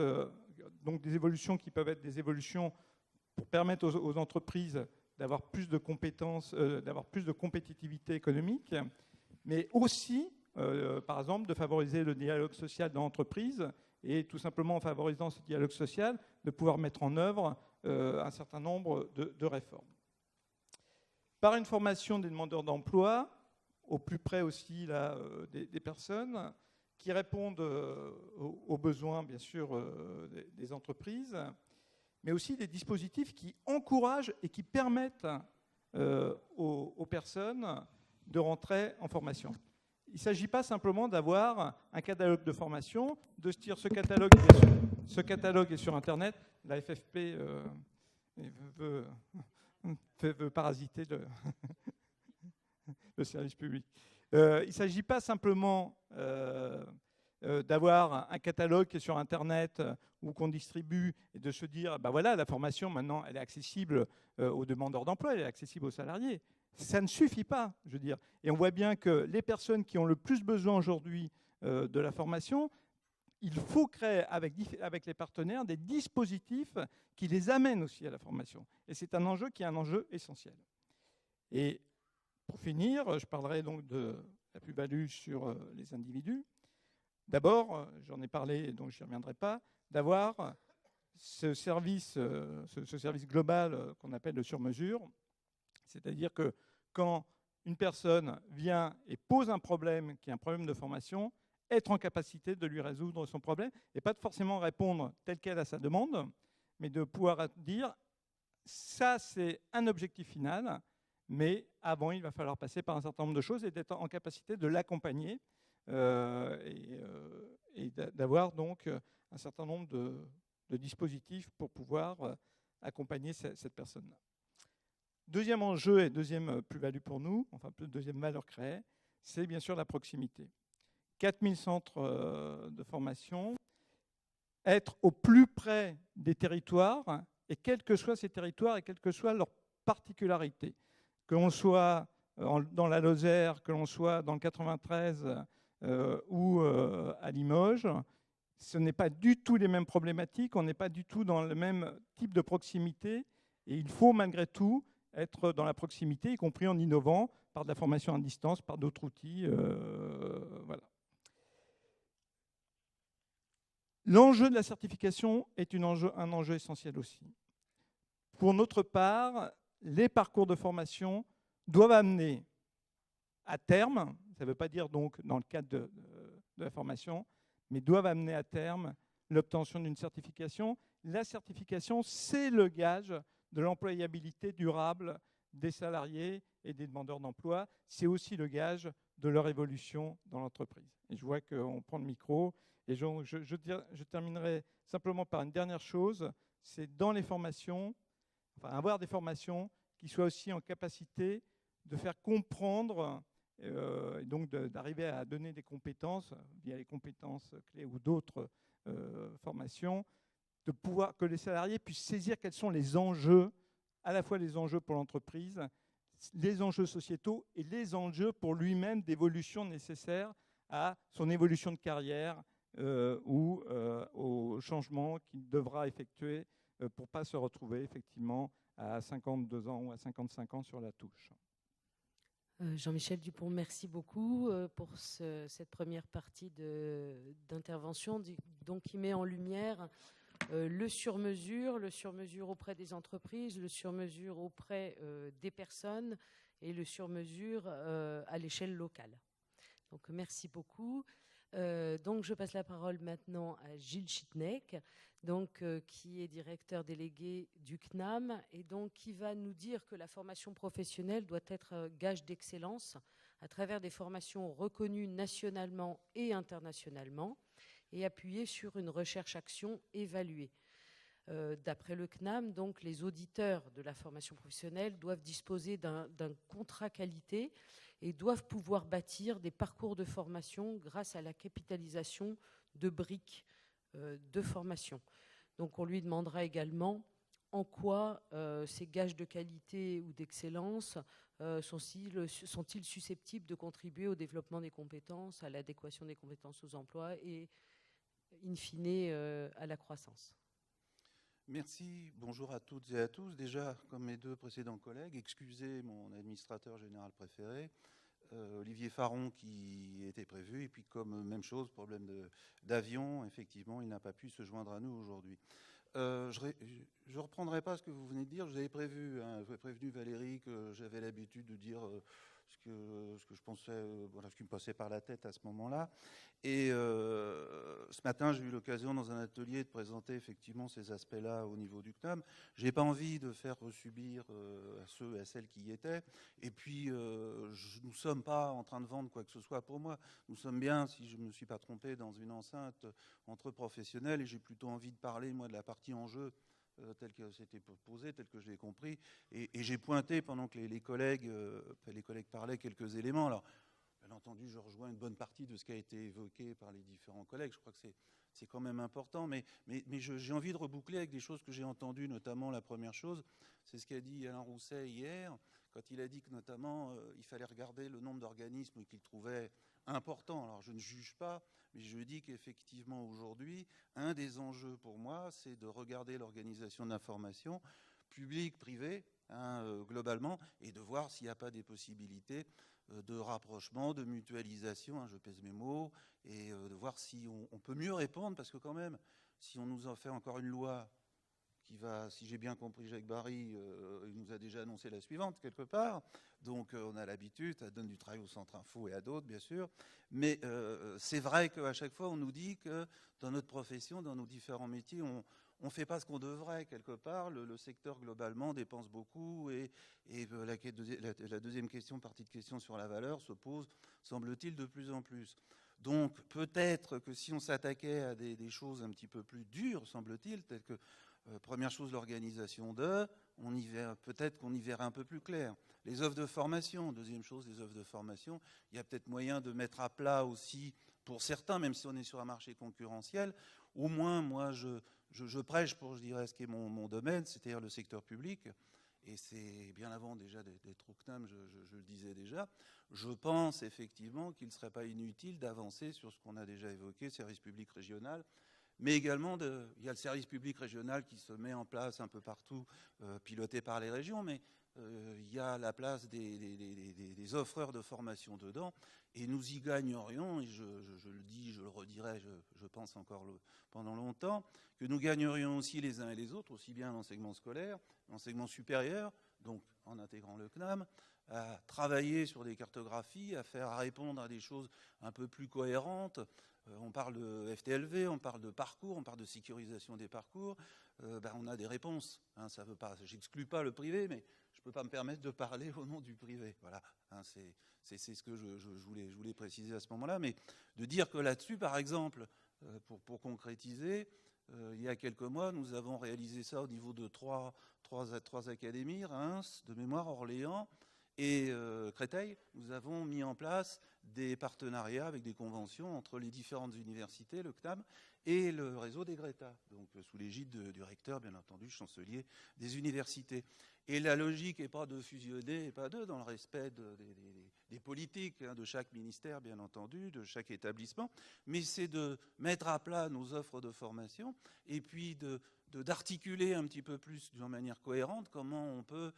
donc des évolutions qui peuvent être des évolutions pour permettre aux entreprises d'avoir plus de compétences, d'avoir plus de compétitivité économique, mais aussi, par exemple, de favoriser le dialogue social dans l'entreprise, et tout simplement en favorisant ce dialogue social, de pouvoir mettre en œuvre un certain nombre de réformes. Par une formation des demandeurs d'emploi, au plus près aussi là, des personnes, qui répondent aux besoins, bien sûr, des entreprises, mais aussi des dispositifs qui encouragent et qui permettent aux personnes de rentrer en formation. Il ne s'agit pas simplement d'avoir un catalogue de formation, de se dire ce catalogue est sur Internet. La FFP veut parasiter le service public. Il ne s'agit pas simplement d'avoir un catalogue qui est sur Internet ou qu'on distribue et de se dire, ben voilà, la formation maintenant, elle est accessible aux demandeurs d'emploi, elle est accessible aux salariés. Ça ne suffit pas, je veux dire. Et on voit bien que les personnes qui ont le plus besoin aujourd'hui de la formation, il faut créer avec les partenaires des dispositifs qui les amènent aussi à la formation. Et c'est un enjeu qui est un enjeu essentiel. Et pour finir, je parlerai donc de la plus-value sur les individus. D'abord, j'en ai parlé, donc je n'y reviendrai pas, d'avoir ce service global qu'on appelle le sur-mesure. C'est-à-dire que quand une personne vient et pose un problème qui est un problème de formation, être en capacité de lui résoudre son problème et pas de forcément répondre tel quel à sa demande, mais de pouvoir dire ça c'est un objectif final, mais avant il va falloir passer par un certain nombre de choses et d'être en capacité de l'accompagner et d'avoir donc un certain nombre de dispositifs pour pouvoir accompagner cette personne-là. Deuxième enjeu et deuxième plus-value pour nous, enfin deuxième valeur créée, c'est bien sûr la proximité. 4000 centres de formation, être au plus près des territoires, et quels que soient ces territoires et quelles que soient leurs particularités. Que l'on soit dans la Lozère, que l'on soit dans le 93 ou à Limoges, ce n'est pas du tout les mêmes problématiques, on n'est pas du tout dans le même type de proximité, et il faut malgré tout être dans la proximité, y compris en innovant par de la formation à distance, par d'autres outils. Voilà. L'enjeu de la certification est un enjeu essentiel aussi. Pour notre part, les parcours de formation doivent amener à terme, ça ne veut pas dire donc dans le cadre de la formation, mais doivent amener à terme l'obtention d'une certification. La certification, c'est le gage de l'employabilité durable des salariés et des demandeurs d'emploi. C'est aussi le gage de leur évolution dans l'entreprise. Et je vois qu'on prend le micro. Et je terminerai simplement par une dernière chose, c'est dans les formations, enfin avoir des formations qui soient aussi en capacité de faire comprendre, et donc d'arriver à donner des compétences, via les compétences clés ou d'autres formations, de pouvoir que les salariés puissent saisir quels sont les enjeux à la fois les enjeux pour l'entreprise, les enjeux sociétaux et les enjeux pour lui-même d'évolution nécessaire à son évolution de carrière ou au changement qu'il devra effectuer pour ne pas se retrouver effectivement à 52 ans ou à 55 ans sur la touche. Jean-Michel Dupont, merci beaucoup pour cette première partie d'intervention donc, qui met en lumière le sur-mesure auprès des entreprises, le sur-mesure auprès des personnes et le sur-mesure à l'échelle locale. Donc merci beaucoup. Donc je passe la parole maintenant à Gilles Chitnek, donc qui est directeur délégué du CNAM et donc qui va nous dire que la formation professionnelle doit être gage d'excellence à travers des formations reconnues nationalement et internationalement et appuyées sur une recherche-action évaluée. D'après le CNAM, donc, les auditeurs de la formation professionnelle doivent disposer d'un contrat qualité et doivent pouvoir bâtir des parcours de formation grâce à la capitalisation de briques de formation. Donc on lui demandera également en quoi ces gages de qualité ou d'excellence sont-ils susceptibles de contribuer au développement des compétences, à l'adéquation des compétences aux emplois et, in fine, à la croissance. Merci, bonjour à toutes et à tous. Déjà, comme mes deux précédents collègues, excusez mon administrateur général préféré, Olivier Faron, qui était prévu, et puis comme même chose, problème d'avion, effectivement, il n'a pas pu se joindre à nous aujourd'hui. Je ne reprendrai pas ce que vous venez de dire, je vous avais prévu, j'avais prévenu Valérie que j'avais l'habitude de dire ce que je pensais, voilà, ce qui me passait par la tête à ce moment-là. Et ce matin, j'ai eu l'occasion dans un atelier de présenter effectivement ces aspects-là au niveau du CNAM. Je n'ai pas envie de faire subir à ceux et à celles qui y étaient. Et puis, nous ne sommes pas en train de vendre quoi que ce soit pour moi. Nous sommes bien, si je ne me suis pas trompé, dans une enceinte entre professionnels. Et j'ai plutôt envie de parler, moi, de la partie en jeu tel que c'était posé, tel que je l'ai compris. Et j'ai pointé, pendant que les collègues parlaient, quelques éléments. Alors, bien entendu, je rejoins une bonne partie de ce qui a été évoqué par les différents collègues. Je crois que c'est quand même important. Mais j'ai envie de reboucler avec des choses que j'ai entendues, notamment la première chose, c'est ce qu'a dit Alain Rousset hier, quand il a dit que notamment il fallait regarder le nombre d'organismes qu'il trouvait important. Alors, je ne juge pas, mais je dis qu'effectivement, aujourd'hui, un des enjeux pour moi, c'est de regarder l'organisation de l'information, publique, privée, globalement, et de voir s'il n'y a pas des possibilités de rapprochement, de mutualisation, je pèse mes mots, et de voir si on peut mieux répondre, parce que quand même, si on nous en fait encore une loi qui va, si j'ai bien compris Jacques Barry, il nous a déjà annoncé la suivante quelque part, donc on a l'habitude, ça donne du travail au Centre Info et à d'autres bien sûr, mais c'est vrai qu'à chaque fois on nous dit que dans notre profession, dans nos différents métiers, on ne fait pas ce qu'on devrait quelque part, le secteur globalement dépense beaucoup et la deuxième question, partie de question sur la valeur se pose, semble-t-il, de plus en plus. Donc peut-être que si on s'attaquait à des choses un petit peu plus dures, semble-t-il, telles que première chose, l'organisation peut-être qu'on y verra un peu plus clair. Les offres de formation, deuxième chose, les offres de formation, il y a peut-être moyen de mettre à plat aussi, pour certains, même si on est sur un marché concurrentiel, au moins, moi, je prêche pour, je dirais, ce qui est mon domaine, c'est-à-dire le secteur public, et c'est bien avant déjà d'être au CNAM, je le disais déjà, je pense effectivement qu'il ne serait pas inutile d'avancer sur ce qu'on a déjà évoqué, service public régional, mais également, il y a le service public régional qui se met en place un peu partout, piloté par les régions, mais il y a la place des offreurs de formation dedans, et nous y gagnerions, et je le dis, je le redirai, je pense encore pendant longtemps, que nous gagnerions aussi les uns et les autres, aussi bien l'enseignement scolaire, l'enseignement supérieur, donc en intégrant le CNAM, à travailler sur des cartographies, à répondre à des choses un peu plus cohérentes. On parle de FTLV, on parle de parcours, on parle de sécurisation des parcours. On a des réponses. Ça veut pas, j'exclus pas le privé, mais je ne peux pas me permettre de parler au nom du privé. Voilà, c'est ce que je voulais préciser à ce moment-là. Mais de dire que là-dessus, par exemple, pour concrétiser, il y a quelques mois, nous avons réalisé ça au niveau de trois académies, Reims, de mémoire, Orléans, et Créteil, nous avons mis en place des partenariats avec des conventions entre les différentes universités, le CNAM, et le réseau des Greta, donc sous l'égide du recteur, bien entendu, chancelier des universités. Et la logique n'est pas de fusionner, et pas dans le respect des politiques de chaque ministère, bien entendu, de chaque établissement, mais c'est de mettre à plat nos offres de formation et puis d'articuler un petit peu plus d'une manière cohérente comment on peut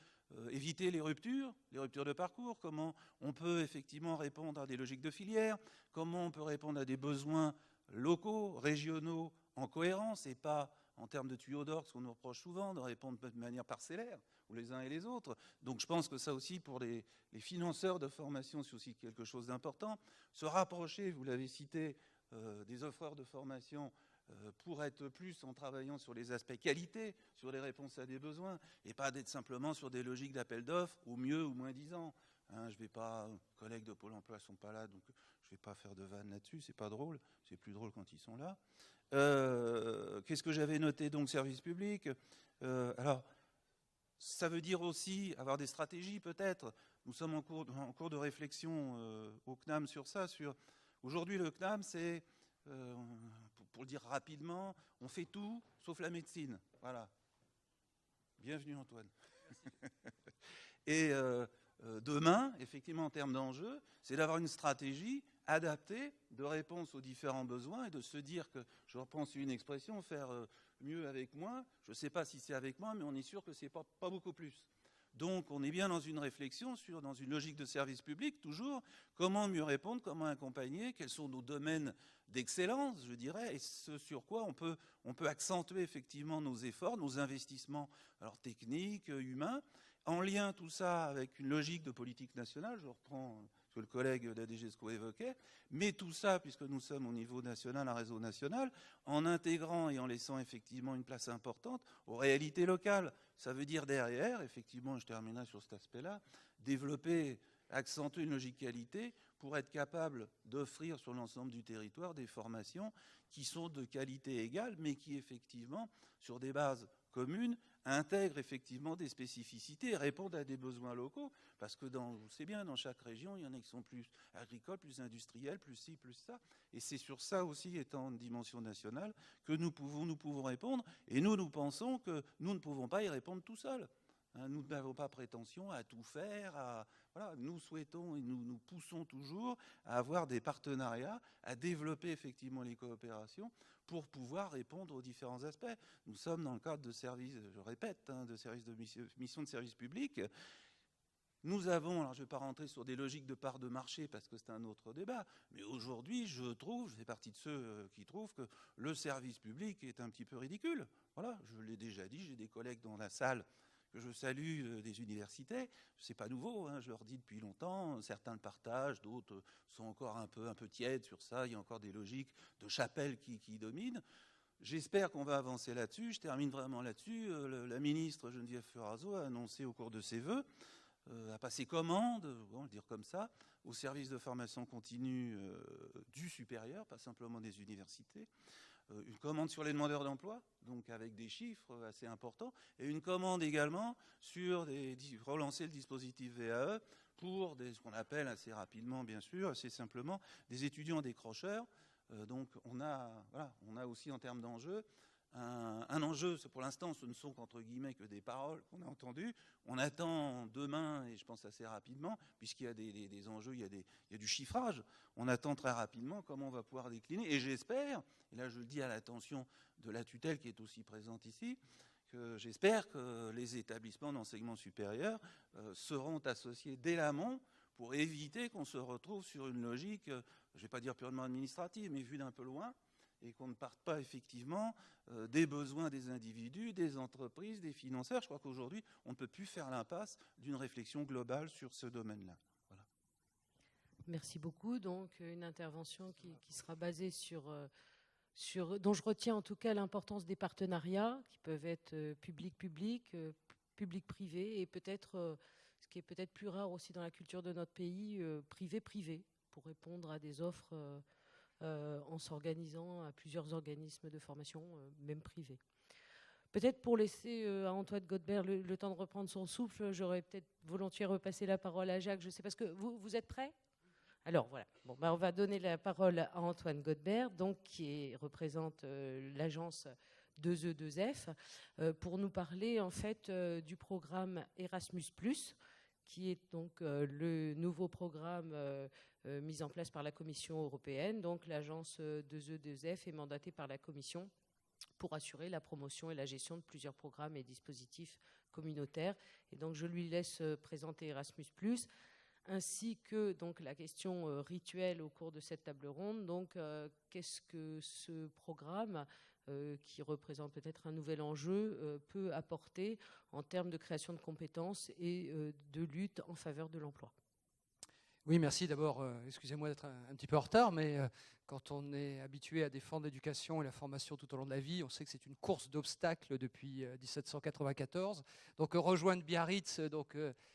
éviter les ruptures de parcours, comment on peut effectivement répondre à des logiques de filière, comment on peut répondre à des besoins locaux, régionaux, en cohérence et pas en termes de tuyaux d'or, ce qu'on nous reproche souvent, de répondre de manière parcellaire, ou les uns et les autres. Donc je pense que ça aussi, pour les financeurs de formation, c'est aussi quelque chose d'important. Se rapprocher, vous l'avez cité, des offreurs de formation pour être plus en travaillant sur les aspects qualité, sur les réponses à des besoins, et pas d'être simplement sur des logiques d'appel d'offres, ou mieux ou moins 10 ans. Hein, je vais pas, collègues de Pôle emploi ne sont pas là, donc je ne vais pas faire de vanne là-dessus, c'est pas drôle, c'est plus drôle quand ils sont là. Qu'est-ce que j'avais noté donc, service public? Alors, ça veut dire aussi avoir des stratégies peut-être. Nous sommes en cours de réflexion au CNAM sur ça. Aujourd'hui, le CNAM, c'est, pour le dire rapidement, on fait tout sauf la médecine. Voilà. Bienvenue Antoine. Et demain, effectivement, en termes d'enjeux, c'est d'avoir une stratégie adaptée de réponse aux différents besoins et de se dire que, je reprends une expression, faire mieux avec moins. Je ne sais pas si c'est avec moins, mais on est sûr que ce n'est pas beaucoup plus. Donc on est bien dans une réflexion, dans une logique de service public, toujours, comment mieux répondre, comment accompagner, quels sont nos domaines d'excellence, je dirais, et ce sur quoi on peut accentuer effectivement nos efforts, nos investissements, alors techniques, humains, en lien tout ça avec une logique de politique nationale, je reprends ce que le collègue d'ADGESCO évoquait, mais tout ça, puisque nous sommes au niveau national, un réseau national, en intégrant et en laissant effectivement une place importante aux réalités locales. Ça veut dire derrière, effectivement, je terminerai sur cet aspect-là, développer, accentuer une logique qualité pour être capable d'offrir sur l'ensemble du territoire des formations qui sont de qualité égale, mais qui effectivement, sur des bases communes, intègrent effectivement des spécificités et répondent à des besoins locaux. Parce que, vous savez bien, dans chaque région, il y en a qui sont plus agricoles, plus industriels, plus ci, plus ça. Et c'est sur ça aussi, étant une dimension nationale, que nous pouvons répondre. Et nous pensons que nous ne pouvons pas y répondre tout seuls. Nous n'avons pas prétention à tout faire. Voilà, nous souhaitons et nous poussons toujours à avoir des partenariats, à développer effectivement les coopérations pour pouvoir répondre aux différents aspects. Nous sommes dans le cadre de services, je répète, de services de mission de service public. Nous avons, alors je ne vais pas rentrer sur des logiques de part de marché parce que c'est un autre débat, mais aujourd'hui, je fais partie de ceux qui trouvent que le service public est un petit peu ridicule. Voilà, je l'ai déjà dit, j'ai des collègues dans la salle que je salue des universités. C'est pas nouveau, je leur dis depuis longtemps. Certains le partagent, d'autres sont encore un peu tièdes sur ça. Il y a encore des logiques de chapelle qui dominent. J'espère qu'on va avancer là-dessus. Je termine vraiment là-dessus. La ministre Geneviève Furazo a annoncé au cours de ses vœux, a passé commande, on va le dire comme ça, au service de formation continue du supérieur, pas simplement des universités. Une commande sur les demandeurs d'emploi, donc avec des chiffres assez importants, et une commande également sur relancer le dispositif VAE pour ce qu'on appelle assez rapidement, bien sûr, assez simplement, des étudiants décrocheurs. Donc on a aussi en termes d'enjeux, un enjeu, pour l'instant, ce ne sont qu'entre guillemets que des paroles qu'on a entendues. On attend demain, et je pense assez rapidement, puisqu'il y a des enjeux, il y a du chiffrage, on attend très rapidement comment on va pouvoir décliner. Et j'espère, et là je le dis à l'attention de la tutelle qui est aussi présente ici, que j'espère que les établissements d'enseignement supérieur seront associés dès l'amont pour éviter qu'on se retrouve sur une logique, je ne vais pas dire purement administrative, mais vue d'un peu loin, et qu'on ne parte pas effectivement des besoins des individus, des entreprises, des financeurs. Je crois qu'aujourd'hui, on ne peut plus faire l'impasse d'une réflexion globale sur ce domaine-là. Voilà. Merci beaucoup. Donc, une intervention qui sera basée dont je retiens en tout cas l'importance des partenariats, qui peuvent être public-public, public-privé, et peut-être, ce qui est peut-être plus rare aussi dans la culture de notre pays, privé-privé, pour répondre à des offres en s'organisant à plusieurs organismes de formation, même privés. Peut-être pour laisser à Antoine Godbert le temps de reprendre son souffle, j'aurais peut-être volontiers repassé la parole à Jacques. Je sais parce que vous êtes prêts? Alors voilà, bon, on va donner la parole à Antoine Godbert, donc, qui représente l'agence 2E2F, pour nous parler en fait du programme Erasmus+, qui est donc le nouveau programme mis en place par la Commission européenne. Donc l'agence 2E2F est mandatée par la Commission pour assurer la promotion et la gestion de plusieurs programmes et dispositifs communautaires. Et donc je lui laisse présenter Erasmus+, ainsi que donc la question rituelle au cours de cette table ronde. Donc qu'est-ce que ce programme qui représente peut-être un nouvel enjeu peut apporter en termes de création de compétences et de lutte en faveur de l'emploi? Oui, merci. D'abord, excusez-moi d'être un petit peu en retard, mais quand on est habitué à défendre l'éducation et la formation tout au long de la vie, on sait que c'est une course d'obstacles depuis 1794. Donc rejoindre Biarritz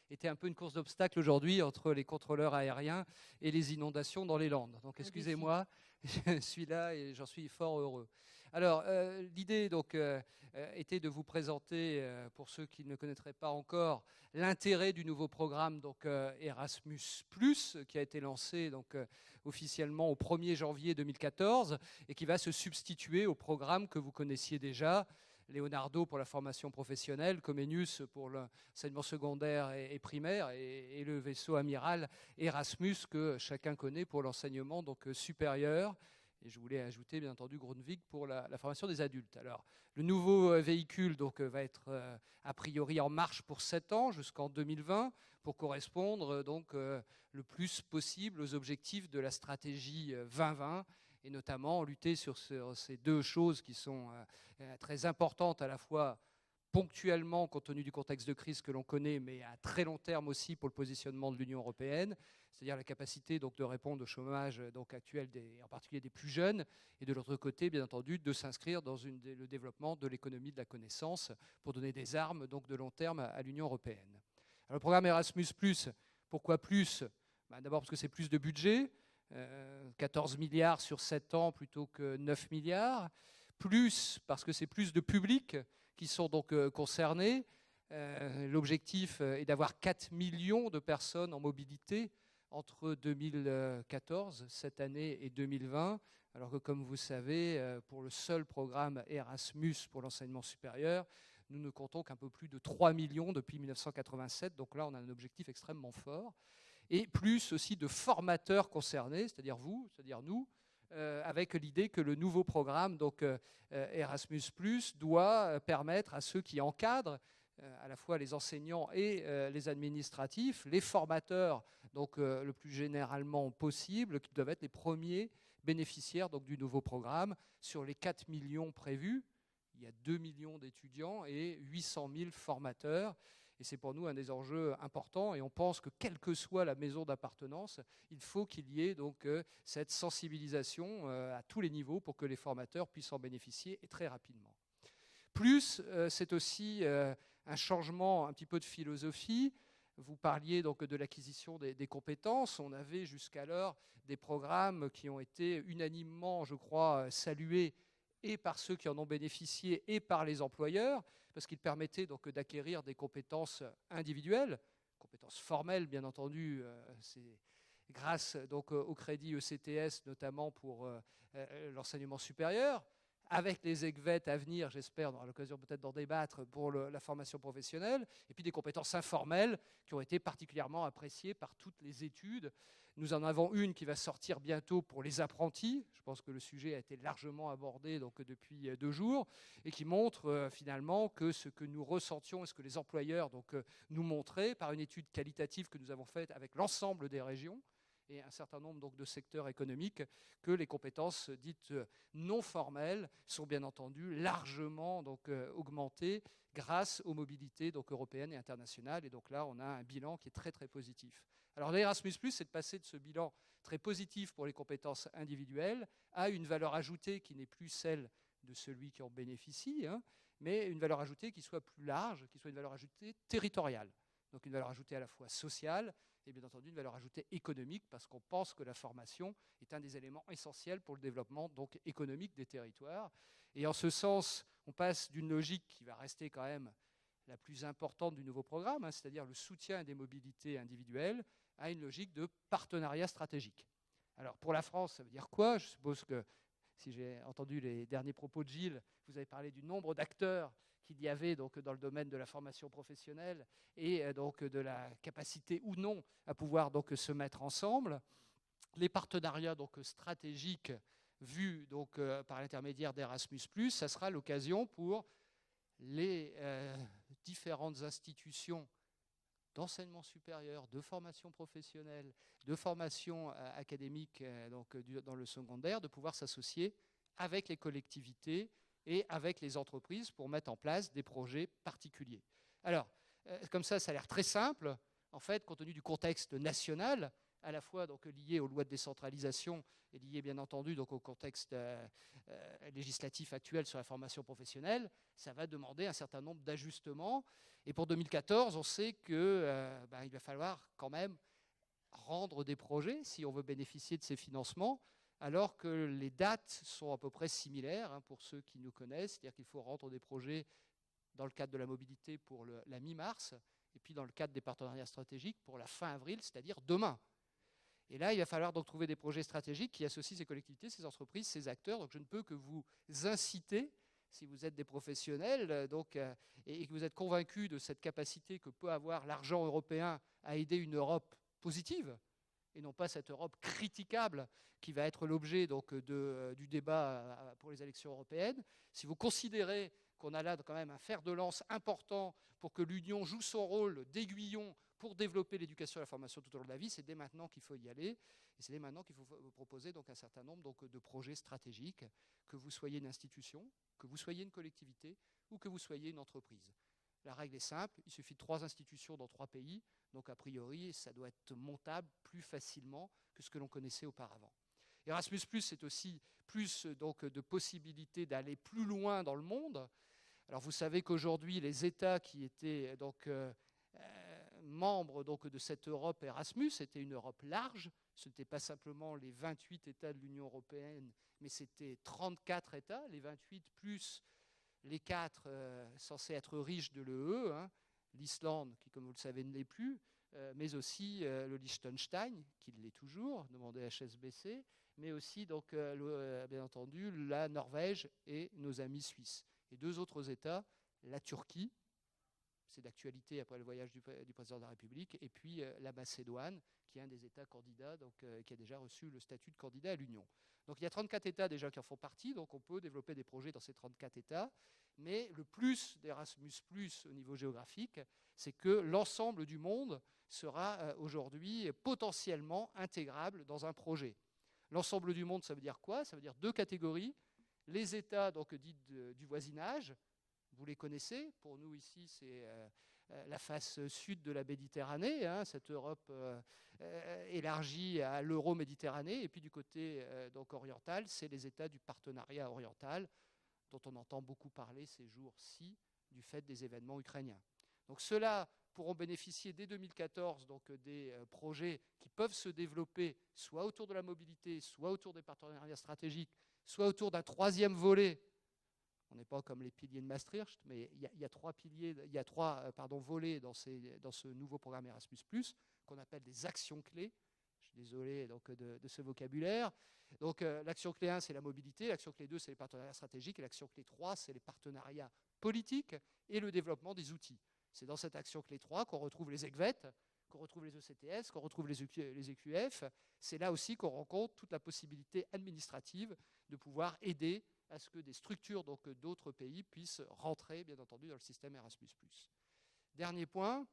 était un peu une course d'obstacles aujourd'hui entre les contrôleurs aériens et les inondations dans les Landes. Donc excusez-moi, je suis là et j'en suis fort heureux. Alors, l'idée était de vous présenter, pour ceux qui ne connaîtraient pas encore, l'intérêt du nouveau programme Erasmus+, qui a été lancé officiellement au 1er janvier 2014 et qui va se substituer au programme que vous connaissiez déjà, Leonardo pour la formation professionnelle, Comenius pour l'enseignement secondaire et primaire, et le vaisseau amiral Erasmus que chacun connaît pour l'enseignement supérieur. Et je voulais ajouter, bien entendu, Grundtvig pour la formation des adultes. Alors, le nouveau véhicule va être a priori en marche pour 7 ans, jusqu'en 2020, pour correspondre le plus possible aux objectifs de la stratégie 2020, et notamment lutter sur ces deux choses qui sont très importantes, à la fois ponctuellement compte tenu du contexte de crise que l'on connaît, mais à très long terme aussi pour le positionnement de l'Union européenne, c'est-à-dire la capacité de répondre au chômage actuel, en particulier des plus jeunes, et de l'autre côté, bien entendu, de s'inscrire dans le développement de l'économie de la connaissance pour donner des armes de long terme à l'Union européenne. Alors, le programme Erasmus+, pourquoi plus? D'abord parce que c'est plus de budget, 14 milliards sur 7 ans plutôt que 9 milliards, plus parce que c'est plus de publics qui sont concernés. L'objectif est d'avoir 4 millions de personnes en mobilité entre 2014, cette année, et 2020, alors que, comme vous savez, pour le seul programme Erasmus pour l'enseignement supérieur, nous ne comptons qu'un peu plus de 3 millions depuis 1987, donc là on a un objectif extrêmement fort, et plus aussi de formateurs concernés, c'est-à-dire vous, c'est-à-dire nous, avec l'idée que le nouveau programme Erasmus+, doit permettre à ceux qui encadrent, à la fois les enseignants et les administratifs, les formateurs, le plus généralement possible, qui doivent être les premiers bénéficiaires du nouveau programme. Sur les 4 millions prévus, il y a 2 millions d'étudiants et 800 000 formateurs. Et c'est pour nous un des enjeux importants. Et on pense que, quelle que soit la maison d'appartenance, il faut qu'il y ait cette sensibilisation à tous les niveaux pour que les formateurs puissent en bénéficier, et très rapidement. Plus, c'est aussi un changement un petit peu de philosophie. Vous parliez de l'acquisition des compétences. On avait jusqu'alors des programmes qui ont été unanimement, je crois, salués et par ceux qui en ont bénéficié et par les employeurs, parce qu'ils permettaient d'acquérir des compétences individuelles, compétences formelles bien entendu, c'est grâce au crédit ECTS notamment pour l'enseignement supérieur, avec les ECVET à venir, j'espère, on aura l'occasion peut-être d'en débattre, pour la formation professionnelle, et puis des compétences informelles qui ont été particulièrement appréciées par toutes les études. Nous en avons une qui va sortir bientôt pour les apprentis. Je pense que le sujet a été largement abordé depuis 2 jours, et qui montre finalement que ce que nous ressentions et ce que les employeurs nous montraient par une étude qualitative que nous avons faite avec l'ensemble des régions et un certain nombre de secteurs économiques, que les compétences dites non formelles sont bien entendu largement augmentées grâce aux mobilités européennes et internationales. Et donc là, on a un bilan qui est très très positif. Alors l'Erasmus+, c'est de passer de ce bilan très positif pour les compétences individuelles à une valeur ajoutée qui n'est plus celle de celui qui en bénéficie, mais une valeur ajoutée qui soit plus large, qui soit une valeur ajoutée territoriale. Donc une valeur ajoutée à la fois sociale et bien entendu une valeur ajoutée économique, parce qu'on pense que la formation est un des éléments essentiels pour le développement donc économique des territoires. Et en ce sens, on passe d'une logique qui va rester quand même la plus importante du nouveau programme, hein, c'est-à-dire le soutien des mobilités individuelles, à une logique de partenariat stratégique. Alors pour la France, ça veut dire quoi? Je suppose que, si j'ai entendu les derniers propos de Gilles, vous avez parlé du nombre d'acteurs qu'il y avait donc dans le domaine de la formation professionnelle et donc de la capacité ou non à pouvoir donc se mettre ensemble. Les partenariats donc stratégiques vus donc par l'intermédiaire d'Erasmus+, ça sera l'occasion pour les différentes institutions d'enseignement supérieur, de formation professionnelle, de formation académique donc, dans le secondaire, de pouvoir s'associer avec les collectivités et avec les entreprises pour mettre en place des projets particuliers. Alors, comme ça a l'air très simple. En fait, compte tenu du contexte national, à la fois donc, lié aux lois de décentralisation et lié bien entendu donc, au contexte législatif actuel sur la formation professionnelle, ça va demander un certain nombre d'ajustements. Et pour 2014, on sait qu'il va falloir quand même rendre des projets si on veut bénéficier de ces financements, alors que les dates sont à peu près similaires hein, pour ceux qui nous connaissent, c'est-à-dire qu'il faut rendre des projets dans le cadre de la mobilité pour la mi-mars, et puis dans le cadre des partenariats stratégiques pour la fin avril, c'est-à-dire demain. Et là, il va falloir donc trouver des projets stratégiques qui associent ces collectivités, ces entreprises, ces acteurs. Donc je ne peux que vous inciter, si vous êtes des professionnels et que vous êtes convaincus de cette capacité que peut avoir l'argent européen à aider une Europe positive, et non pas cette Europe critiquable qui va être l'objet donc, du débat pour les élections européennes. Si vous considérez qu'on a là quand même un fer de lance important pour que l'Union joue son rôle d'aiguillon pour développer l'éducation et la formation tout au long de la vie, c'est dès maintenant qu'il faut y aller. Et c'est dès maintenant qu'il faut proposer donc, un certain nombre donc, de projets stratégiques, que vous soyez une institution, que vous soyez une collectivité ou que vous soyez une entreprise. La règle est simple, il suffit de 3 institutions dans 3 pays, donc a priori, ça doit être montable plus facilement que ce que l'on connaissait auparavant. Erasmus+, c'est aussi plus donc, de possibilités d'aller plus loin dans le monde. Alors vous savez qu'aujourd'hui, les États qui étaient donc, membres donc, de cette Europe Erasmus, c'était une Europe large, ce n'était pas simplement les 28 États de l'Union européenne, mais c'était 34 États, les 28 plus les 4 censés être riches de l'EE, hein, l'Islande, qui comme vous le savez ne l'est plus, mais aussi le Liechtenstein, qui l'est toujours, demandé à HSBC, mais aussi donc, bien entendu la Norvège et nos amis suisses. Et 2 autres États, la Turquie, c'est d'actualité après le voyage du président de la République, et puis la Macédoine, qui est un des États candidats, donc, qui a déjà reçu le statut de candidat à l'Union. Donc il y a 34 États déjà qui en font partie, donc on peut développer des projets dans ces 34 États, mais le plus d'Erasmus+, au niveau géographique, c'est que l'ensemble du monde sera aujourd'hui potentiellement intégrable dans un projet. L'ensemble du monde, ça veut dire quoi? Ça veut dire 2 catégories. Les États donc, dits du voisinage, vous les connaissez. Pour nous, ici, c'est la face sud de la Méditerranée, hein, cette Europe élargie à l'euro-méditerranée. Et puis du côté donc, oriental, c'est les États du partenariat oriental, dont on entend beaucoup parler ces jours-ci, du fait des événements ukrainiens. Donc ceux-là pourront bénéficier dès 2014 donc, des projets qui peuvent se développer soit autour de la mobilité, soit autour des partenariats stratégiques, soit autour d'un 3e volet. On n'est pas comme les piliers de Maastricht, mais il y a 3 piliers, il y a 3 volets dans ce nouveau programme Erasmus+, qu'on appelle des actions clés. Je suis désolé donc, de ce vocabulaire. Donc l'action clé 1, c'est la mobilité, l'action clé 2, c'est les partenariats stratégiques, et l'action clé 3, c'est les partenariats politiques et le développement des outils. C'est dans cette action clé 3 qu'on retrouve les ECVET, qu'on retrouve les ECTS, qu'on retrouve les EQF. C'est là aussi qu'on rencontre toute la possibilité administrative de pouvoir aider à ce que des structures d'autres pays puissent rentrer, bien entendu, dans le système Erasmus+. Dernier point,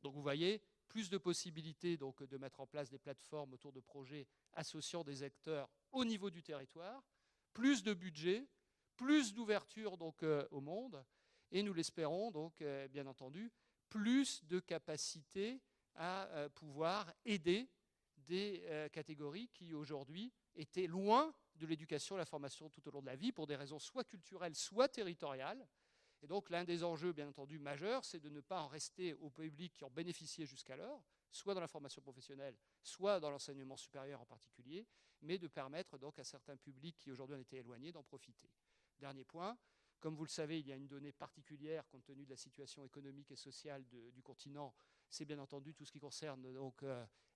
donc vous voyez, plus de possibilités donc, de mettre en place des plateformes autour de projets associant des acteurs au niveau du territoire, plus de budget, plus d'ouverture donc, au monde, et nous l'espérons, donc, bien entendu, plus de capacité à pouvoir aider des catégories qui, aujourd'hui, étaient loin de l'éducation et la formation tout au long de la vie pour des raisons soit culturelles, soit territoriales. Et donc l'un des enjeux, bien entendu, majeurs, c'est de ne pas en rester aux publics qui en bénéficiaient jusqu'alors, soit dans la formation professionnelle, soit dans l'enseignement supérieur en particulier, mais de permettre donc à certains publics qui aujourd'hui en étaient éloignés d'en profiter. Dernier point, comme vous le savez, il y a une donnée particulière compte tenu de la situation économique et sociale du continent, c'est bien entendu tout ce qui concerne donc,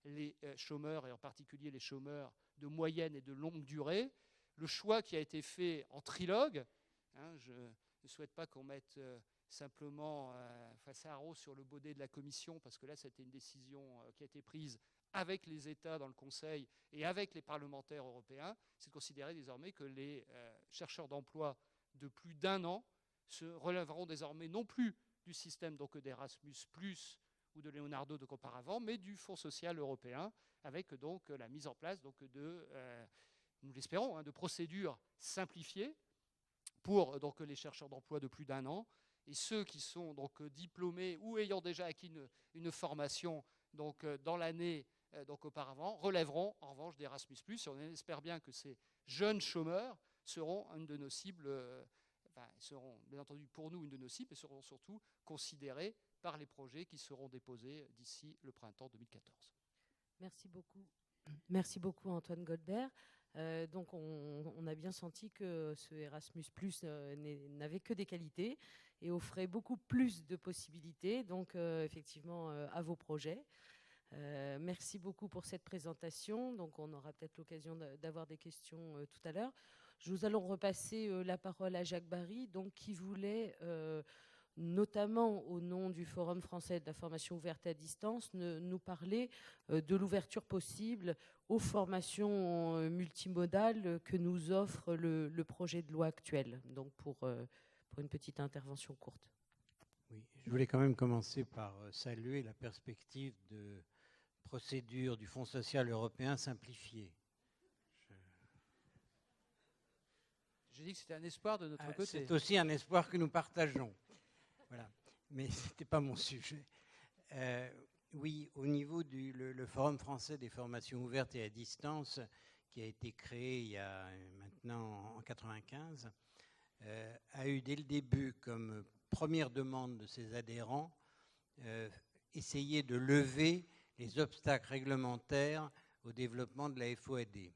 les chômeurs, et en particulier les chômeurs de moyenne et de longue durée. Le choix qui a été fait en trilogue, je ne souhaite pas qu'on mette simplement face à Arros sur le baudet de la Commission, parce que là, c'était une décision qui a été prise avec les États dans le Conseil et avec les parlementaires européens, c'est de considérer désormais que les chercheurs d'emploi de plus d'1 an se relèveront désormais non plus du système d'Erasmus+, ou de Leonardo donc auparavant, mais du Fonds social européen, avec donc la mise en place donc, nous l'espérons, de procédures simplifiées pour donc, les chercheurs d'emploi de plus d'1 an, et ceux qui sont donc, diplômés ou ayant déjà acquis une formation donc, dans l'année donc, auparavant, relèveront en revanche d'Erasmus+. Et on espère bien que ces jeunes chômeurs seront une de nos cibles, seront bien entendu pour nous une de nos cibles, et seront surtout considérés par les projets qui seront déposés d'ici le printemps 2014. Merci beaucoup. Merci beaucoup Antoine Goldberg. Donc on a bien senti que ce Erasmus+ n'avait que des qualités et offrait beaucoup plus de possibilités, donc effectivement à vos projets. Merci beaucoup pour cette présentation. Donc on aura peut-être l'occasion d'avoir des questions tout à l'heure. Nous allons repasser la parole à Jacques Barry, donc, qui voulait, notamment au nom du Forum français de la formation ouverte à distance, nous parler de l'ouverture possible aux formations multimodales que nous offre le projet de loi actuel. Donc pour une petite intervention courte. Oui, je voulais quand même commencer par saluer la perspective de procédure du Fonds social européen simplifié. J'ai dit que c'était un espoir de notre côté. C'est aussi un espoir que nous partageons. Voilà. Mais ce n'était pas mon sujet. Oui, au niveau du le Forum français des formations ouvertes et à distance, qui a été créé il y a maintenant en 1995, a eu dès le début comme première demande de ses adhérents essayer de lever les obstacles réglementaires au développement de la FOAD.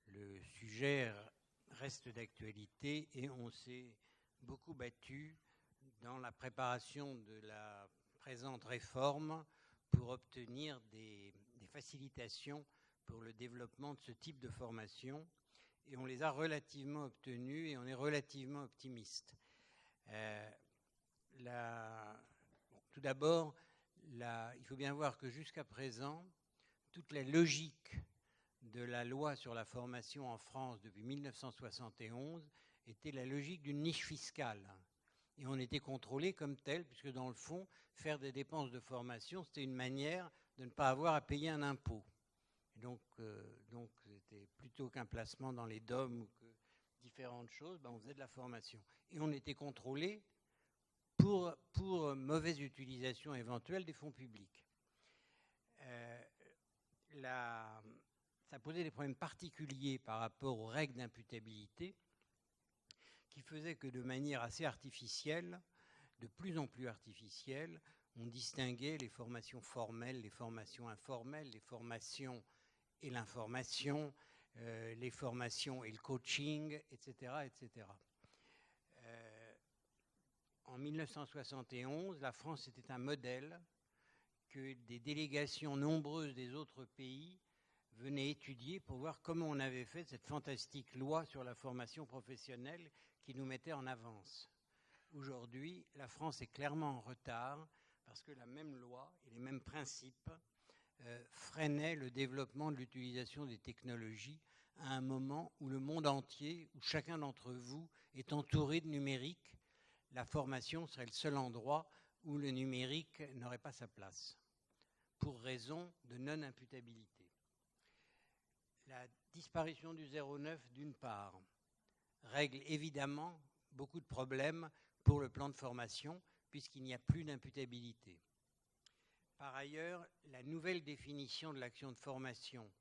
Le sujet reste d'actualité et on s'est beaucoup battu dans la préparation de la présente réforme pour obtenir des facilitations pour le développement de ce type de formation. Et on les a relativement obtenues et on est relativement optimiste. Tout d'abord, il faut bien voir que jusqu'à présent, toute la logique de la loi sur la formation en France depuis 1971 était la logique d'une niche fiscale. Et on était contrôlé comme tel, puisque dans le fond, faire des dépenses de formation, c'était une manière de ne pas avoir à payer un impôt. Donc c'était plutôt qu'un placement dans les DOM ou que différentes choses, on faisait de la formation. Et on était contrôlé pour mauvaise utilisation éventuelle des fonds publics. Ça posait des problèmes particuliers par rapport aux règles d'imputabilité qui faisaient que de manière assez artificielle, de plus en plus artificielle, on distinguait les formations formelles, les formations informelles, les formations et l'information, les formations et le coaching, etc. etc. En 1971, la France était un modèle que des délégations nombreuses des autres pays venaient étudier pour voir comment on avait fait cette fantastique loi sur la formation professionnelle qui nous mettait en avance. Aujourd'hui, la France est clairement en retard parce que la même loi et les mêmes principes freinaient le développement de l'utilisation des technologies à un moment où le monde entier, où chacun d'entre vous est entouré de numérique. La formation serait le seul endroit où le numérique n'aurait pas sa place, pour raison de non-imputabilité. La disparition du 09, d'une part, règle évidemment beaucoup de problèmes pour le plan de formation, puisqu'il n'y a plus d'imputabilité. Par ailleurs, la nouvelle définition de l'action de formation,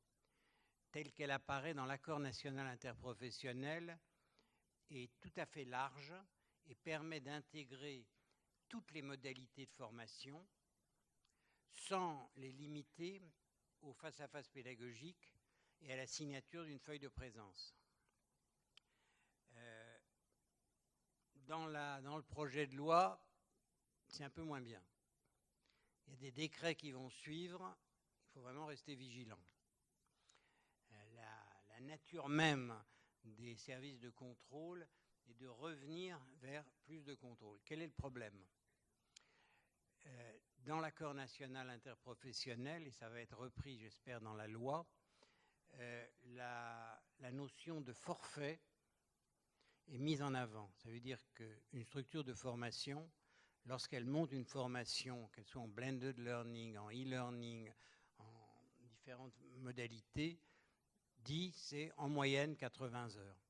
telle qu'elle apparaît dans l'accord national interprofessionnel, est tout à fait large et permet d'intégrer toutes les modalités de formation sans les limiter au face-à-face pédagogique et à la signature d'une feuille de présence. Dans le projet de loi, c'est un peu moins bien. Il y a des décrets qui vont suivre, il faut vraiment rester vigilant. La nature même des services de contrôle est de revenir vers plus de contrôle. Quel est le problème ? Dans l'accord national interprofessionnel, et ça va être repris, j'espère, dans la loi, la notion de forfait est mise en avant. Ça veut dire qu'une structure de formation, lorsqu'elle monte une formation, qu'elle soit en blended learning, en e-learning, en différentes modalités, dit c'est en moyenne 80 heures.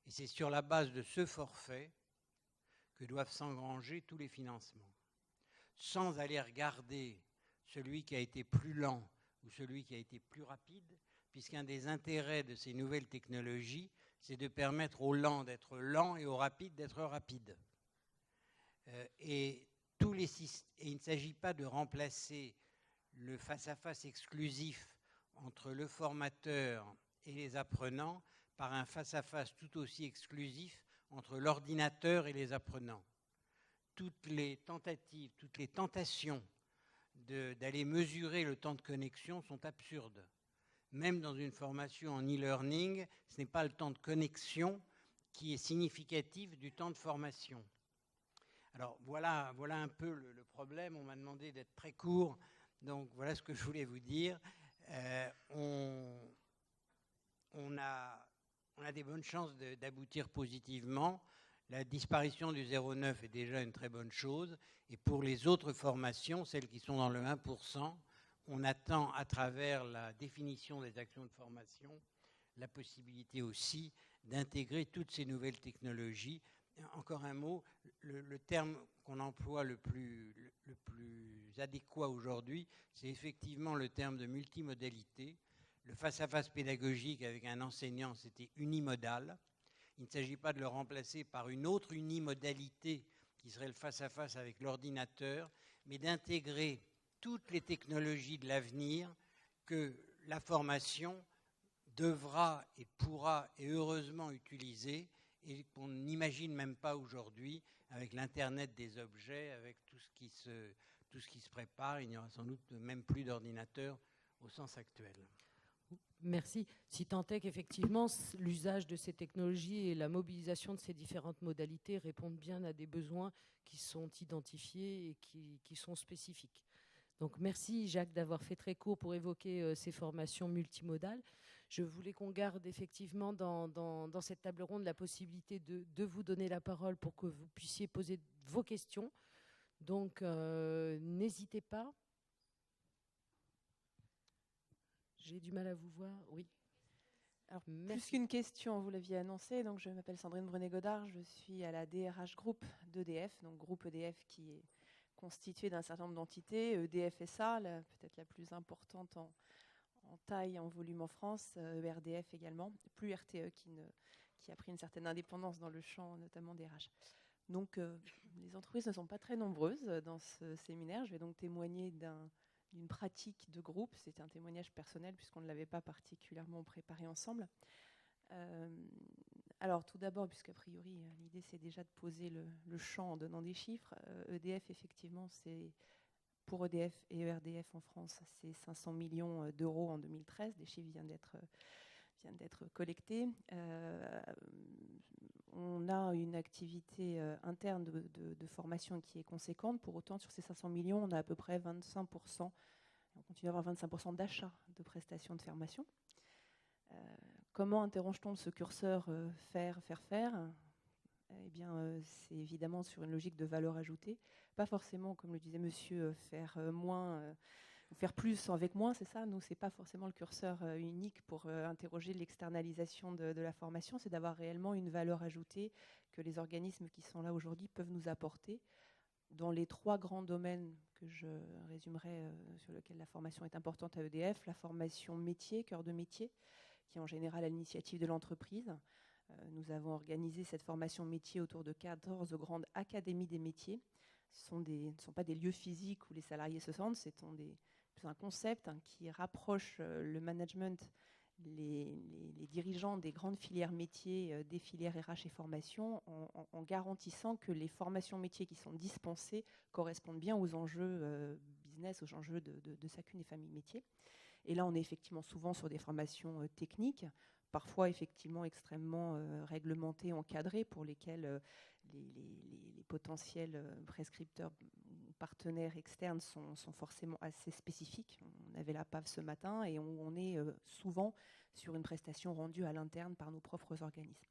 Et c'est sur la base de ce forfait que doivent s'engranger tous les financements. Sans aller regarder celui qui a été plus lent ou celui qui a été plus rapide, puisqu'un des intérêts de ces nouvelles technologies, c'est de permettre aux lents d'être lents et aux rapides d'être rapides. Et il ne s'agit pas de remplacer le face-à-face exclusif entre le formateur et les apprenants par un face-à-face tout aussi exclusif entre l'ordinateur et les apprenants. Toutes les tentatives, toutes les tentations d'aller mesurer le temps de connexion sont absurdes. Même dans une formation en e-learning, ce n'est pas le temps de connexion qui est significatif du temps de formation. Alors voilà un peu le problème. On m'a demandé d'être très court, donc voilà ce que je voulais vous dire. On a des bonnes chances d'aboutir positivement. La disparition du 0,9 est déjà une très bonne chose. Et pour les autres formations, celles qui sont dans le 1%, on attend à travers la définition des actions de formation la possibilité aussi d'intégrer toutes ces nouvelles technologies. Encore un mot, le terme qu'on emploie le plus adéquat aujourd'hui, c'est effectivement le terme de multimodalité. Le face-à-face pédagogique avec un enseignant, c'était unimodal. Il ne s'agit pas de le remplacer par une autre unimodalité qui serait le face-à-face avec l'ordinateur, mais d'intégrer toutes les technologies de l'avenir que la formation devra et pourra et heureusement utiliser et qu'on n'imagine même pas aujourd'hui avec l'Internet des objets, avec tout ce qui se prépare. Il n'y aura sans doute même plus d'ordinateurs au sens actuel. Merci. Si tant est qu'effectivement, l'usage de ces technologies et la mobilisation de ces différentes modalités répondent bien à des besoins qui sont identifiés et qui sont spécifiques. Donc merci Jacques d'avoir fait très court pour évoquer ces formations multimodales. Je voulais qu'on garde effectivement dans cette table ronde la possibilité de vous donner la parole pour que vous puissiez poser vos questions. Donc n'hésitez pas. J'ai du mal à vous voir, oui. Alors, plus qu'une question, vous l'aviez annoncé, donc je m'appelle Sandrine Brenet-Godard, je suis à la DRH Group d'EDF, donc groupe EDF qui est constitué d'un certain nombre d'entités, EDF SA, peut-être la plus importante en taille, en volume en France, ERDF également, plus RTE qui a pris une certaine indépendance dans le champ notamment des RH. Donc les entreprises ne sont pas très nombreuses dans ce séminaire, je vais donc témoigner d'une pratique de groupe. C'est un témoignage personnel puisqu'on ne l'avait pas particulièrement préparé ensemble. Alors tout d'abord, puisqu'a priori l'idée c'est déjà de poser le champ en donnant des chiffres, EDF effectivement c'est pour EDF et ERDF en France c'est 500 millions d'euros en 2013, des chiffres viennent d'être collectés. On a une activité interne de formation qui est conséquente. Pour autant, sur ces 500 millions, on a à peu près 25%. On continue à avoir 25% d'achats de prestations de formation. Comment interroge-t-on ce curseur faire Eh bien, c'est évidemment sur une logique de valeur ajoutée. Pas forcément, comme le disait monsieur, faire moins... faire plus avec moins, c'est ça. Nous, ce n'est pas forcément le curseur unique pour interroger l'externalisation de la formation, c'est d'avoir réellement une valeur ajoutée que les organismes qui sont là aujourd'hui peuvent nous apporter dans les 3 grands domaines que je résumerai, sur lesquels la formation est importante à EDF. La formation métier, cœur de métier, qui est en général à l'initiative de l'entreprise. Nous avons organisé cette formation métier autour de 14 grandes académies des métiers, ne sont pas des lieux physiques où les salariés se sentent, c'est un concept qui rapproche le management, les dirigeants des grandes filières métiers, des filières RH et formation, en garantissant que les formations métiers qui sont dispensées correspondent bien aux enjeux business, aux enjeux de chacune des familles métiers. Et là, on est effectivement souvent sur des formations techniques, parfois effectivement extrêmement réglementées, encadrées, pour lesquelles les potentiels prescripteurs ou partenaires externes sont forcément assez spécifiques. On avait la PAV ce matin et on est souvent sur une prestation rendue à l'interne par nos propres organismes.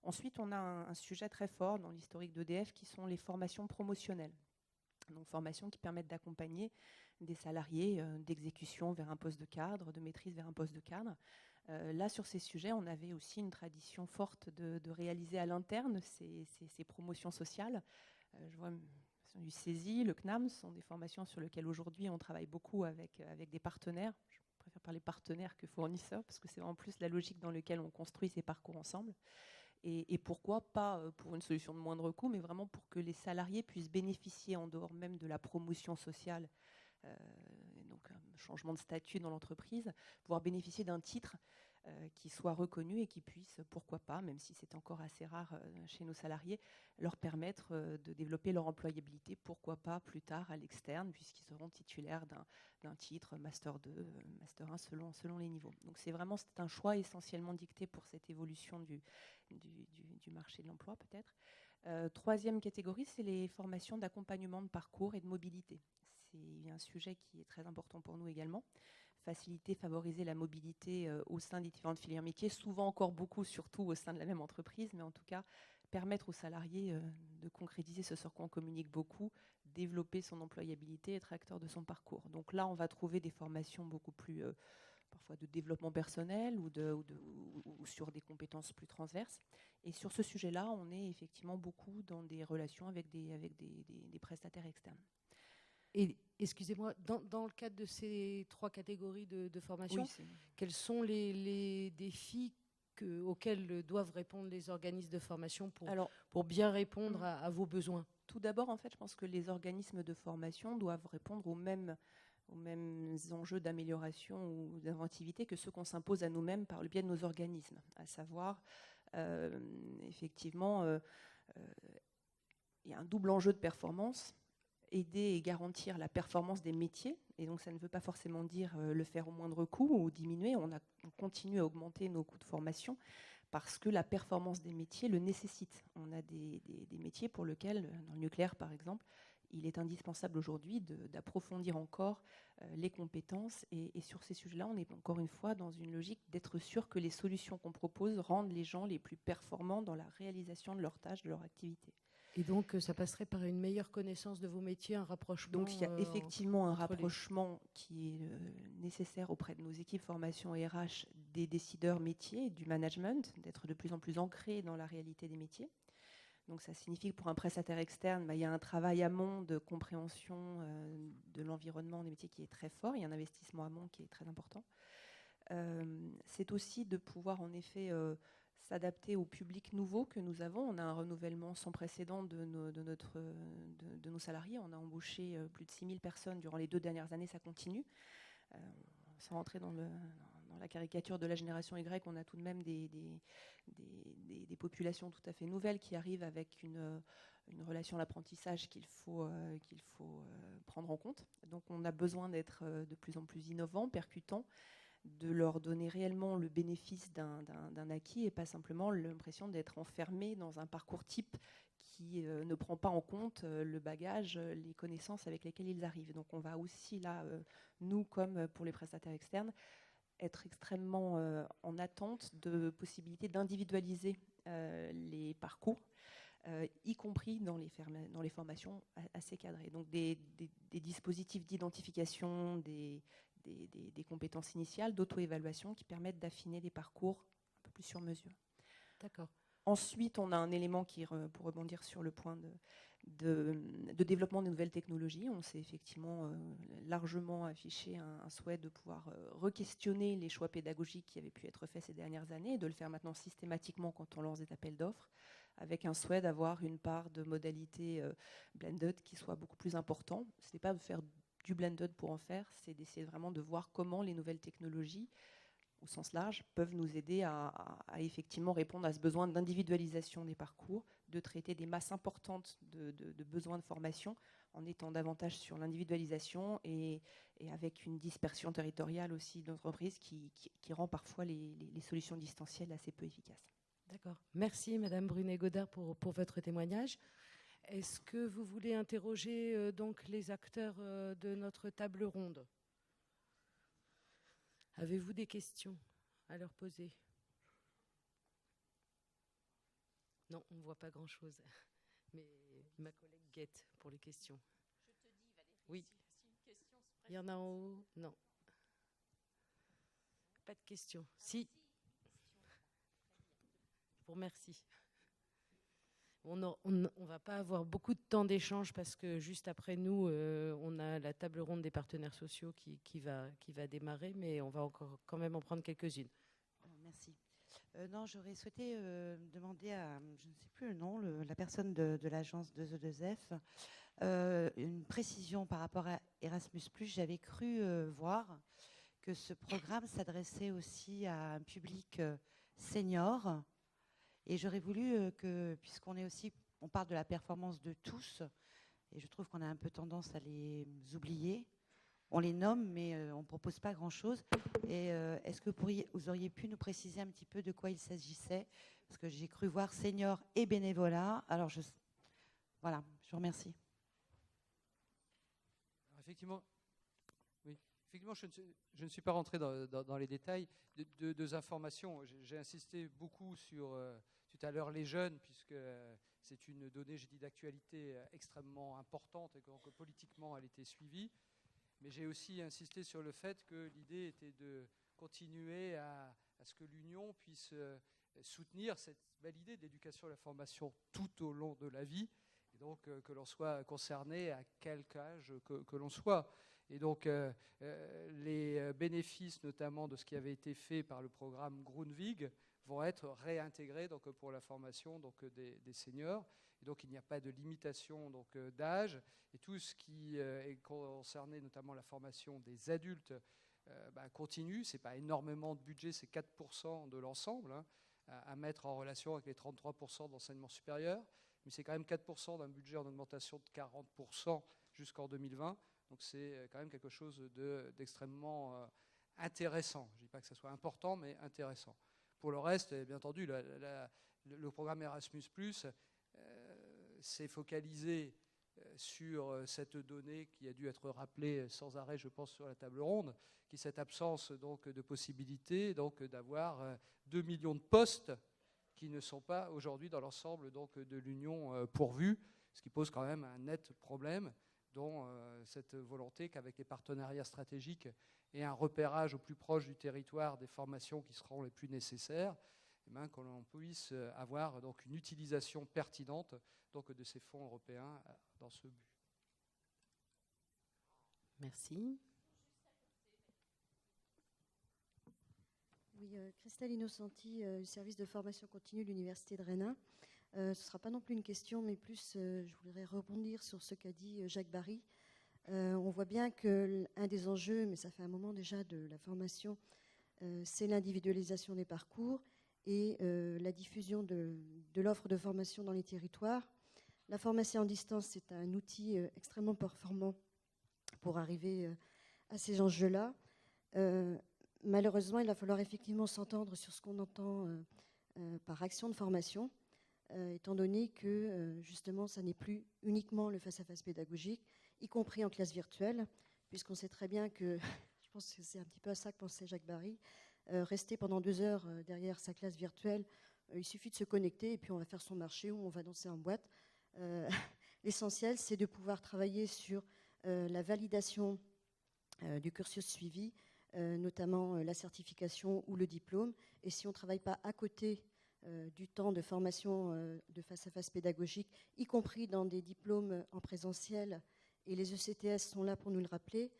Ensuite, on a un sujet très fort dans l'historique d'EDF qui sont les formations promotionnelles. Donc, formations qui permettent d'accompagner des salariés d'exécution vers un poste de cadre, de maîtrise vers un poste de cadre. Là, sur ces sujets, on avait aussi une tradition forte de réaliser à l'interne ces promotions sociales. Je vois du CESI, le CNAM, ce sont des formations sur lesquelles aujourd'hui on travaille beaucoup avec des partenaires. Je préfère parler partenaires que fournisseurs, parce que c'est en plus la logique dans laquelle on construit ces parcours ensemble. Et pourquoi pas pour une solution de moindre coût, mais vraiment pour que les salariés puissent bénéficier, en dehors même de la promotion sociale, donc un changement de statut dans l'entreprise, pouvoir bénéficier d'un titre qui soit reconnu et qui puisse, pourquoi pas, même si c'est encore assez rare chez nos salariés, leur permettre de développer leur employabilité, pourquoi pas plus tard à l'externe, puisqu'ils seront titulaires d'un titre Master 2, Master 1 selon les niveaux. Donc c'est un choix essentiellement dicté pour cette évolution du marché de l'emploi peut-être. Troisième catégorie, c'est les formations d'accompagnement de parcours et de mobilité. C'est un sujet qui est très important pour nous également. Faciliter, favoriser la mobilité au sein des différentes filières métiers, souvent encore beaucoup, surtout au sein de la même entreprise, mais en tout cas permettre aux salariés de concrétiser ce sur quoi on communique beaucoup, développer son employabilité, être acteur de son parcours. Donc là, on va trouver des formations beaucoup plus, parfois de développement personnel ou sur des compétences plus transverses. Et sur ce sujet-là, on est effectivement beaucoup dans des relations avec des prestataires externes. Et excusez-moi, dans le cadre de ces trois catégories de formation, oui, quels sont les défis auxquels doivent répondre les organismes de formation pour bien répondre à vos besoins? Tout d'abord, en fait, je pense que les organismes de formation doivent répondre aux mêmes enjeux d'amélioration ou d'inventivité que ceux qu'on s'impose à nous-mêmes par le biais de nos organismes, à savoir, effectivement, il y a un double enjeu de performance. Aider et garantir la performance des métiers, et donc ça ne veut pas forcément dire le faire au moindre coût ou diminuer. On continue à augmenter nos coûts de formation parce que la performance des métiers le nécessite. On a des métiers pour lesquels, dans le nucléaire par exemple, il est indispensable aujourd'hui d'approfondir encore les compétences, et sur ces sujets-là, on est encore une fois dans une logique d'être sûr que les solutions qu'on propose rendent les gens les plus performants dans la réalisation de leurs tâches, de leur activité. Et donc, ça passerait par une meilleure connaissance de vos métiers, un rapprochement. Donc, il y a effectivement un rapprochement qui est nécessaire auprès de nos équipes formation et RH, des décideurs métiers, du management, d'être de plus en plus ancrés dans la réalité des métiers. Donc, ça signifie que pour un prestataire externe, il y a un travail amont de compréhension de l'environnement des métiers qui est très fort. Il y a un investissement amont qui est très important. C'est aussi de pouvoir, en effet, s'adapter au public nouveau que nous avons. On a un renouvellement sans précédent de nos salariés. On a embauché plus de 6000 personnes durant les 2 dernières années, ça continue. Sans rentrer dans la caricature de la génération Y, on a tout de même des populations tout à fait nouvelles qui arrivent avec une relation à l'apprentissage qu'il faut prendre en compte. Donc on a besoin d'être de plus en plus innovants, percutants, de leur donner réellement le bénéfice d'un acquis et pas simplement l'impression d'être enfermé dans un parcours type qui ne prend pas en compte le bagage, les connaissances avec lesquelles ils arrivent. Donc on va aussi là, nous comme pour les prestataires externes, être extrêmement en attente de possibilités d'individualiser les parcours, y compris dans les formations assez cadrées. Donc des dispositifs d'identification, des compétences initiales, d'auto-évaluation qui permettent d'affiner des parcours un peu plus sur mesure. D'accord. Ensuite, on a un élément pour rebondir sur le point de développement des nouvelles technologies. On s'est effectivement largement affiché un souhait de pouvoir re-questionner les choix pédagogiques qui avaient pu être faits ces dernières années et de le faire maintenant systématiquement quand on lance des appels d'offres, avec un souhait d'avoir une part de modalité blended qui soit beaucoup plus important. Ce n'est pas de faire du blended pour en faire, c'est d'essayer vraiment de voir comment les nouvelles technologies, au sens large, peuvent nous aider à effectivement répondre à ce besoin d'individualisation des parcours, de traiter des masses importantes de besoins de formation en étant davantage sur l'individualisation et avec une dispersion territoriale aussi d'entreprises qui rend parfois les solutions distancielles assez peu efficaces. D'accord. Merci Madame Brunet-Godard pour votre témoignage. Est-ce que vous voulez interroger donc les acteurs de notre table ronde ? Avez-vous des questions à leur poser ? Non, on ne voit pas grand-chose. Mais ma collègue guette pour les questions. Je te dis, Valérie, oui. Si une question se présente. Il y en a en haut ? Non. Pas de questions. Si. Je vous remercie. On ne va pas avoir beaucoup de temps d'échange parce que juste après nous, on a la table ronde des partenaires sociaux qui va démarrer, mais on va encore quand même en prendre quelques-unes. Merci. Non, j'aurais souhaité demander à, je ne sais plus le nom, la personne de l'agence 2E2F, une précision par rapport à Erasmus+. J'avais cru voir que ce programme s'adressait aussi à un public senior. Et j'aurais voulu que, puisqu'on est aussi, on parle de la performance de tous, et je trouve qu'on a un peu tendance à les oublier. On les nomme, mais on ne propose pas grand-chose. Et est-ce que vous auriez pu nous préciser un petit peu de quoi il s'agissait ? Parce que j'ai cru voir senior et bénévolat. Alors, voilà, je vous remercie. Alors, effectivement, je ne suis pas rentré dans les détails. Deux informations. J'ai insisté beaucoup sur, tout à l'heure, les jeunes, puisque c'est une donnée, j'ai dit, d'actualité extrêmement importante et donc politiquement, elle était suivie. Mais j'ai aussi insisté sur le fait que l'idée était de continuer à ce que l'Union puisse soutenir cette belle idée de l'éducation et de la formation tout au long de la vie, et donc que l'on soit concerné à quelque âge que l'on soit. Et donc les bénéfices notamment de ce qui avait été fait par le programme Grundvig vont être réintégrés donc, pour la formation donc, des seniors. Et donc il n'y a pas de limitation donc, d'âge. Et tout ce qui est concerné, notamment la formation des adultes, continue. Ce n'est pas énormément de budget, c'est 4% de l'ensemble, hein, à mettre en relation avec les 33% d'enseignement supérieur. Mais c'est quand même 4% d'un budget en augmentation de 40% jusqu'en 2020. Donc c'est quand même quelque chose d'extrêmement intéressant. Je ne dis pas que ce soit important, mais intéressant. Pour le reste, bien entendu, le programme Erasmus+, s'est focalisé sur cette donnée qui a dû être rappelée sans arrêt, je pense, sur la table ronde, qui est cette absence donc, de possibilité donc, d'avoir 2 millions de postes qui ne sont pas aujourd'hui dans l'ensemble donc, de l'Union pourvus, ce qui pose quand même un net problème, dont cette volonté qu'avec les partenariats stratégiques et un repérage au plus proche du territoire des formations qui seront les plus nécessaires, que l'on puisse avoir donc, une utilisation pertinente donc, de ces fonds européens dans ce but. Merci. Oui, Christelle Innocenti, service de formation continue de l'Université de Rennes. Ce ne sera pas non plus une question, mais plus je voudrais rebondir sur ce qu'a dit Jacques Barry. On voit bien qu'un des enjeux, mais ça fait un moment déjà de la formation, c'est l'individualisation des parcours et la diffusion de l'offre de formation dans les territoires. La formation en distance, c'est un outil extrêmement performant pour arriver à ces enjeux-là. Malheureusement, il va falloir effectivement s'entendre sur ce qu'on entend par action de formation, étant donné que justement, ça n'est plus uniquement le face-à-face pédagogique, y compris en classe virtuelle, puisqu'on sait très bien que, je pense que c'est un petit peu à ça que pensait Jacques Barry, rester pendant 2 heures derrière sa classe virtuelle, il suffit de se connecter et puis on va faire son marché ou on va danser en boîte. L'essentiel, c'est de pouvoir travailler sur la validation du cursus suivi, notamment la certification ou le diplôme. Et si on ne travaille pas à côté du temps de formation de face-à-face pédagogique, y compris dans des diplômes en présentiel, et les ECTS sont là pour nous le rappeler,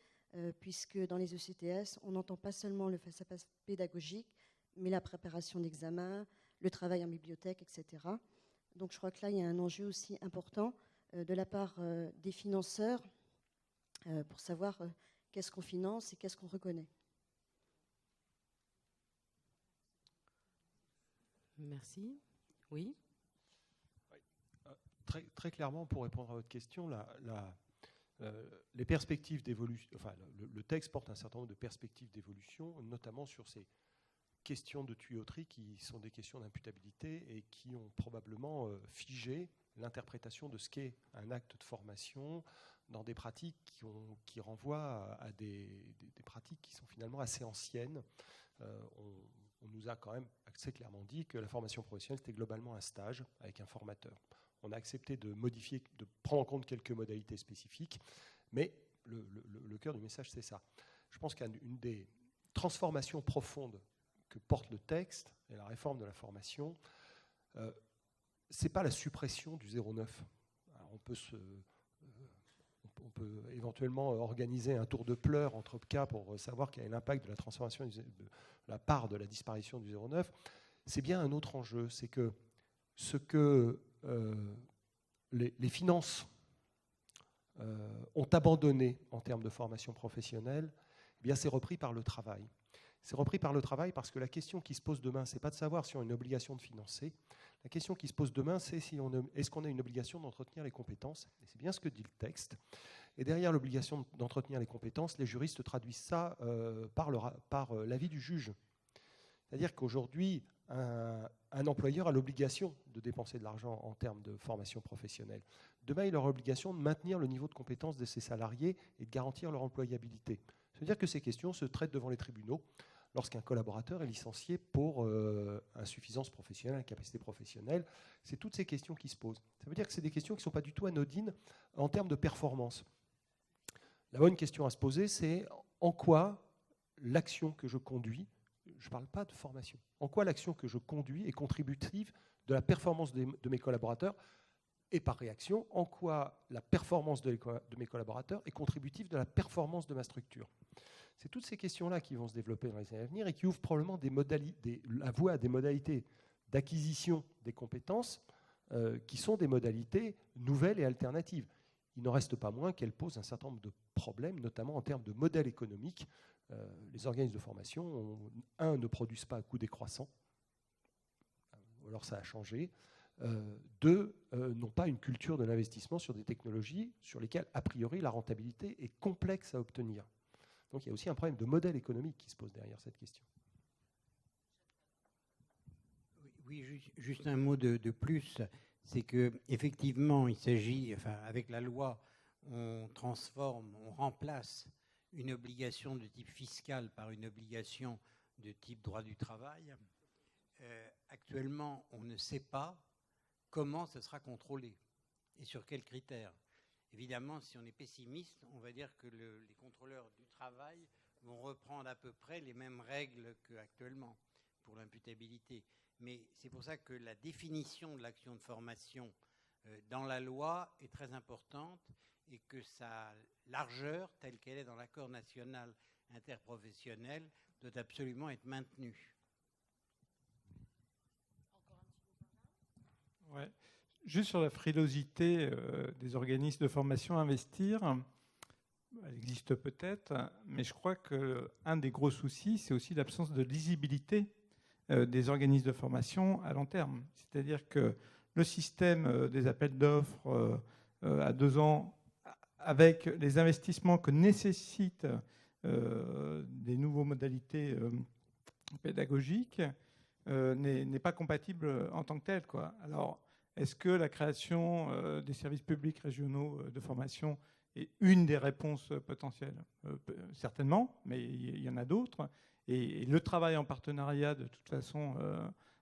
puisque dans les ECTS, on n'entend pas seulement le face-à-face pédagogique, mais la préparation d'examens, le travail en bibliothèque, etc. Donc je crois que là, il y a un enjeu aussi important de la part des financeurs pour savoir qu'est-ce qu'on finance et qu'est-ce qu'on reconnaît. Merci. Oui. Très clairement, pour répondre à votre question, les perspectives d'évolution, enfin, le texte porte un certain nombre de perspectives d'évolution, notamment sur ces questions de tuyauterie qui sont des questions d'imputabilité et qui ont probablement figé l'interprétation de ce qu'est un acte de formation dans des pratiques qui renvoient à des pratiques qui sont finalement assez anciennes. On nous a quand même assez clairement dit que la formation professionnelle, c'était globalement un stage avec un formateur. On a accepté de modifier, de prendre en compte quelques modalités spécifiques, mais le cœur du message, c'est ça. Je pense qu'une des transformations profondes que porte le texte et la réforme de la formation, c'est pas la suppression du 09. Alors on peut éventuellement organiser un tour de pleurs entre cas pour savoir quel est l'impact de la transformation de la part de la disparition du 09. C'est bien un autre enjeu, c'est que ce que les finances ont abandonné en termes de formation professionnelle, eh bien c'est repris par le travail. C'est repris par le travail parce que la question qui se pose demain, ce n'est pas de savoir si on a une obligation de financer. La question qui se pose demain, c'est est-ce qu'on a une obligation d'entretenir les compétences. Et c'est bien ce que dit le texte. Et derrière l'obligation d'entretenir les compétences, les juristes traduisent ça par l'avis du juge. C'est-à-dire qu'aujourd'hui, un employeur a l'obligation de dépenser de l'argent en termes de formation professionnelle. Demain, il aura l'obligation de maintenir le niveau de compétence de ses salariés et de garantir leur employabilité. C'est-à-dire que ces questions se traitent devant les tribunaux lorsqu'un collaborateur est licencié pour insuffisance professionnelle, incapacité professionnelle. C'est toutes ces questions qui se posent. Ça veut dire que c'est des questions qui ne sont pas du tout anodines en termes de performance. La bonne question à se poser, c'est en quoi l'action que je conduis, je ne parle pas de formation, en quoi l'action que je conduis est contributive de la performance de mes collaborateurs et par réaction, en quoi la performance de mes collaborateurs est contributive de la performance de ma structure. C'est toutes ces questions-là qui vont se développer dans les années à venir et qui ouvrent probablement la voie à des modalités d'acquisition des compétences qui sont des modalités nouvelles et alternatives. Il n'en reste pas moins qu'elles posent un certain nombre de problèmes, notamment en termes de modèle économique. Les organismes de formation, ne produisent pas à coût décroissant, alors ça a changé. Deux, n'ont pas une culture de l'investissement sur des technologies sur lesquelles, a priori, la rentabilité est complexe à obtenir. Donc il y a aussi un problème de modèle économique qui se pose derrière cette question. Oui, juste un mot de plus, c'est qu'effectivement, il s'agit, avec la loi, on transforme, on remplace une obligation de type fiscal par une obligation de type droit du travail. Actuellement, on ne sait pas comment ce sera contrôlé et sur quels critères. Évidemment, si on est pessimiste, on va dire que les contrôleurs du travail vont reprendre à peu près les mêmes règles qu'actuellement pour l'imputabilité. Mais c'est pour ça que la définition de l'action de formation dans la loi est très importante et que sa largeur, telle qu'elle est dans l'accord national interprofessionnel, doit absolument être maintenue. Ouais. Juste sur la frilosité des organismes de formation à investir, elle existe peut-être, mais je crois qu'un des gros soucis, c'est aussi l'absence de lisibilité des organismes de formation à long terme. C'est-à-dire que le système des appels d'offres à 2 ans, avec les investissements que nécessitent des nouvelles modalités pédagogiques, n'est pas compatible en tant que tel, quoi. Alors, est-ce que la création des services publics régionaux de formation est une des réponses potentielles ? Certainement, mais il y en a d'autres. Et le travail en partenariat, de toute façon,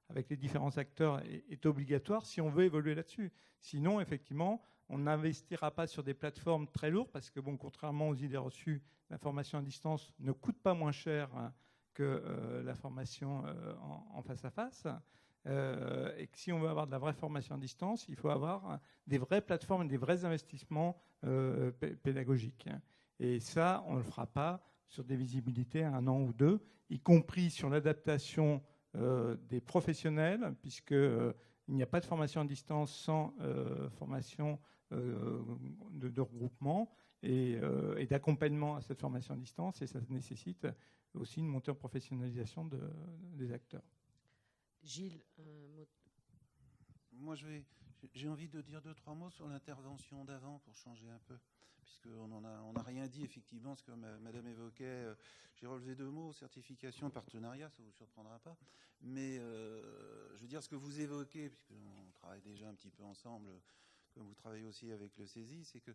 avec les différents acteurs est obligatoire si on veut évoluer là-dessus. Sinon, effectivement, on n'investira pas sur des plateformes très lourdes parce que, bon, contrairement aux idées reçues, la formation à distance ne coûte pas moins cher que la formation en face à face. Et que si on veut avoir de la vraie formation à distance, il faut avoir des vraies plateformes et des vrais investissements pédagogiques. Et ça, on ne le fera pas sur des visibilités à 1 an ou 2, y compris sur l'adaptation des professionnels, puisque Il n'y a pas de formation à distance sans formation de regroupement et d'accompagnement à cette formation à distance, et ça nécessite aussi une montée en professionnalisation des acteurs. Gilles, un mot. Moi, j'ai envie de dire 2-3 mots sur l'intervention d'avant pour changer un peu, puisqu'on n'a rien dit effectivement, ce que Madame évoquait. J'ai relevé 2 mots, certification, partenariat, ça ne vous surprendra pas. Mais je veux dire, ce que vous évoquez, puisqu'on travaille déjà un petit peu ensemble, comme vous travaillez aussi avec le CESI, c'est que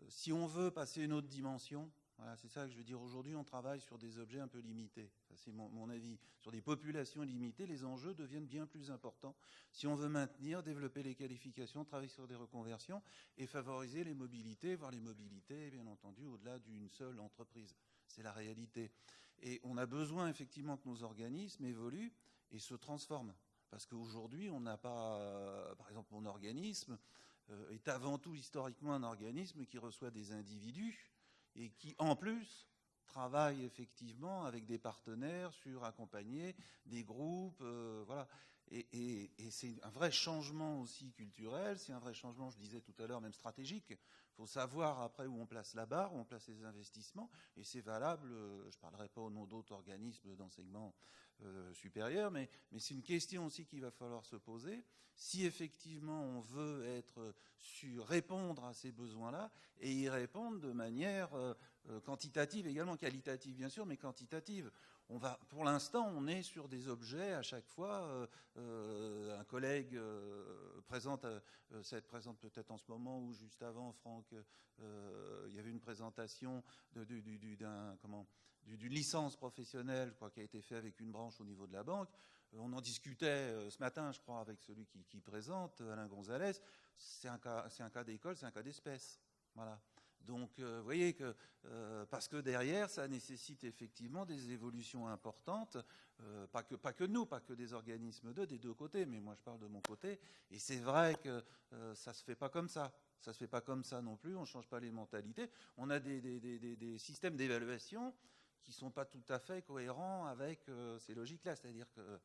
si on veut passer une autre dimension, voilà, c'est ça que je veux dire. Aujourd'hui, on travaille sur des objets un peu limités. Ça, c'est mon avis. Sur des populations limitées, les enjeux deviennent bien plus importants. Si on veut maintenir, développer les qualifications, travailler sur des reconversions et favoriser les mobilités, voire les mobilités, bien entendu, au-delà d'une seule entreprise. C'est la réalité. Et on a besoin, effectivement, que nos organismes évoluent et se transforment. Parce qu'aujourd'hui, on n'a pas... par exemple, mon organisme est avant tout, historiquement, un organisme qui reçoit des individus et qui, en plus, travaille effectivement avec des partenaires sur accompagner des groupes, voilà. Et c'est un vrai changement aussi culturel, c'est un vrai changement, je disais tout à l'heure, même stratégique. Il faut savoir après où on place la barre, où on place les investissements, et c'est valable, je ne parlerai pas au nom d'autres organismes d'enseignement supérieur, mais c'est une question aussi qu'il va falloir se poser. Si effectivement on veut répondre à ces besoins-là, et y répondre de manière quantitative également, qualitative bien sûr, mais quantitative. Pour l'instant, on est sur des objets à chaque fois. Un collègue présente peut-être en ce moment ou juste avant, Franck, il y avait une présentation d'une licence professionnelle, qui a été faite avec une branche au niveau de la banque. On en discutait ce matin, je crois, avec celui qui présente, Alain Gonzalez. C'est un cas d'école, c'est un cas d'espèce. Voilà. Donc, vous voyez que, parce que derrière, ça nécessite effectivement des évolutions importantes, pas que nous, pas que des organismes des deux côtés, mais moi je parle de mon côté, et c'est vrai que ça ne se fait pas comme ça. Ça ne se fait pas comme ça non plus, on ne change pas les mentalités. On a des systèmes d'évaluation qui ne sont pas tout à fait cohérents avec ces logiques-là. C'est-à-dire que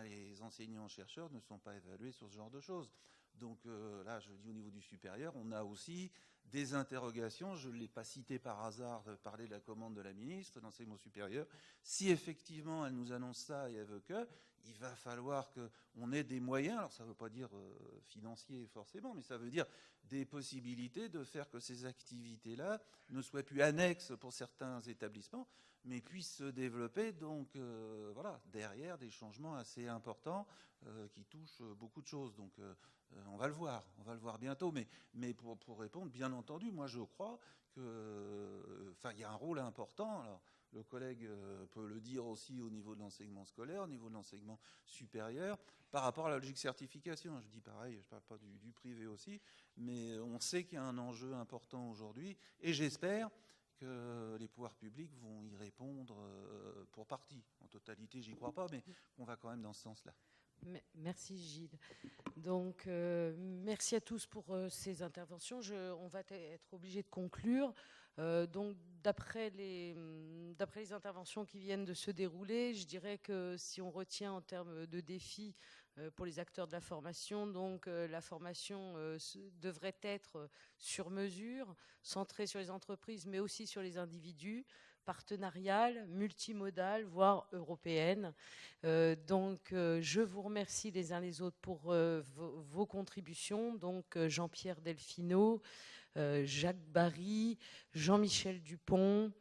les enseignants-chercheurs ne sont pas évalués sur ce genre de choses. Donc là, je dis au niveau du supérieur, on a aussi des interrogations. Je ne l'ai pas cité par hasard, parler de la commande de la ministre d'enseignement supérieur. Si effectivement elle nous annonce ça et elle veut il va falloir qu'on ait des moyens. Alors ça ne veut pas dire financiers forcément, mais ça veut dire des possibilités de faire que ces activités-là ne soient plus annexes pour certains établissements, mais puissent se développer. Donc voilà, derrière des changements assez importants qui touchent beaucoup de choses. Donc on va le voir bientôt. Mais pour répondre, bien entendu, moi je crois qu'il y a un rôle important. Alors, le collègue peut le dire aussi au niveau de l'enseignement scolaire, au niveau de l'enseignement supérieur, par rapport à la logique certification. Je dis pareil, je ne parle pas du privé aussi, mais on sait qu'il y a un enjeu important aujourd'hui, et j'espère que les pouvoirs publics vont y répondre pour partie. En totalité, j'y crois pas, mais on va quand même dans ce sens-là. Merci Gilles. Donc, merci à tous pour ces interventions. On va être obligé de conclure. Donc, d'après les interventions qui viennent de se dérouler, je dirais que si on retient en termes de défis pour les acteurs de la formation, donc la formation devrait être sur mesure, centrée sur les entreprises, mais aussi sur les individus, partenariale, multimodale, voire européenne. Donc, je vous remercie les uns les autres pour vos contributions. Donc, Jean-Pierre Delfino, Jacques Barry, Jean-Michel Dupont,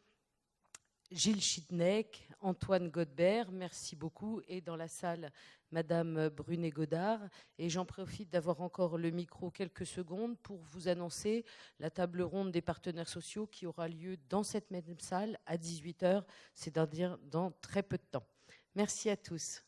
Gilles Chitnek, Antoine Godbert, merci beaucoup. Et dans la salle, Madame Brunet-Godard. Et j'en profite d'avoir encore le micro quelques secondes pour vous annoncer la table ronde des partenaires sociaux qui aura lieu dans cette même salle à 18h, c'est-à-dire dans très peu de temps. Merci à tous.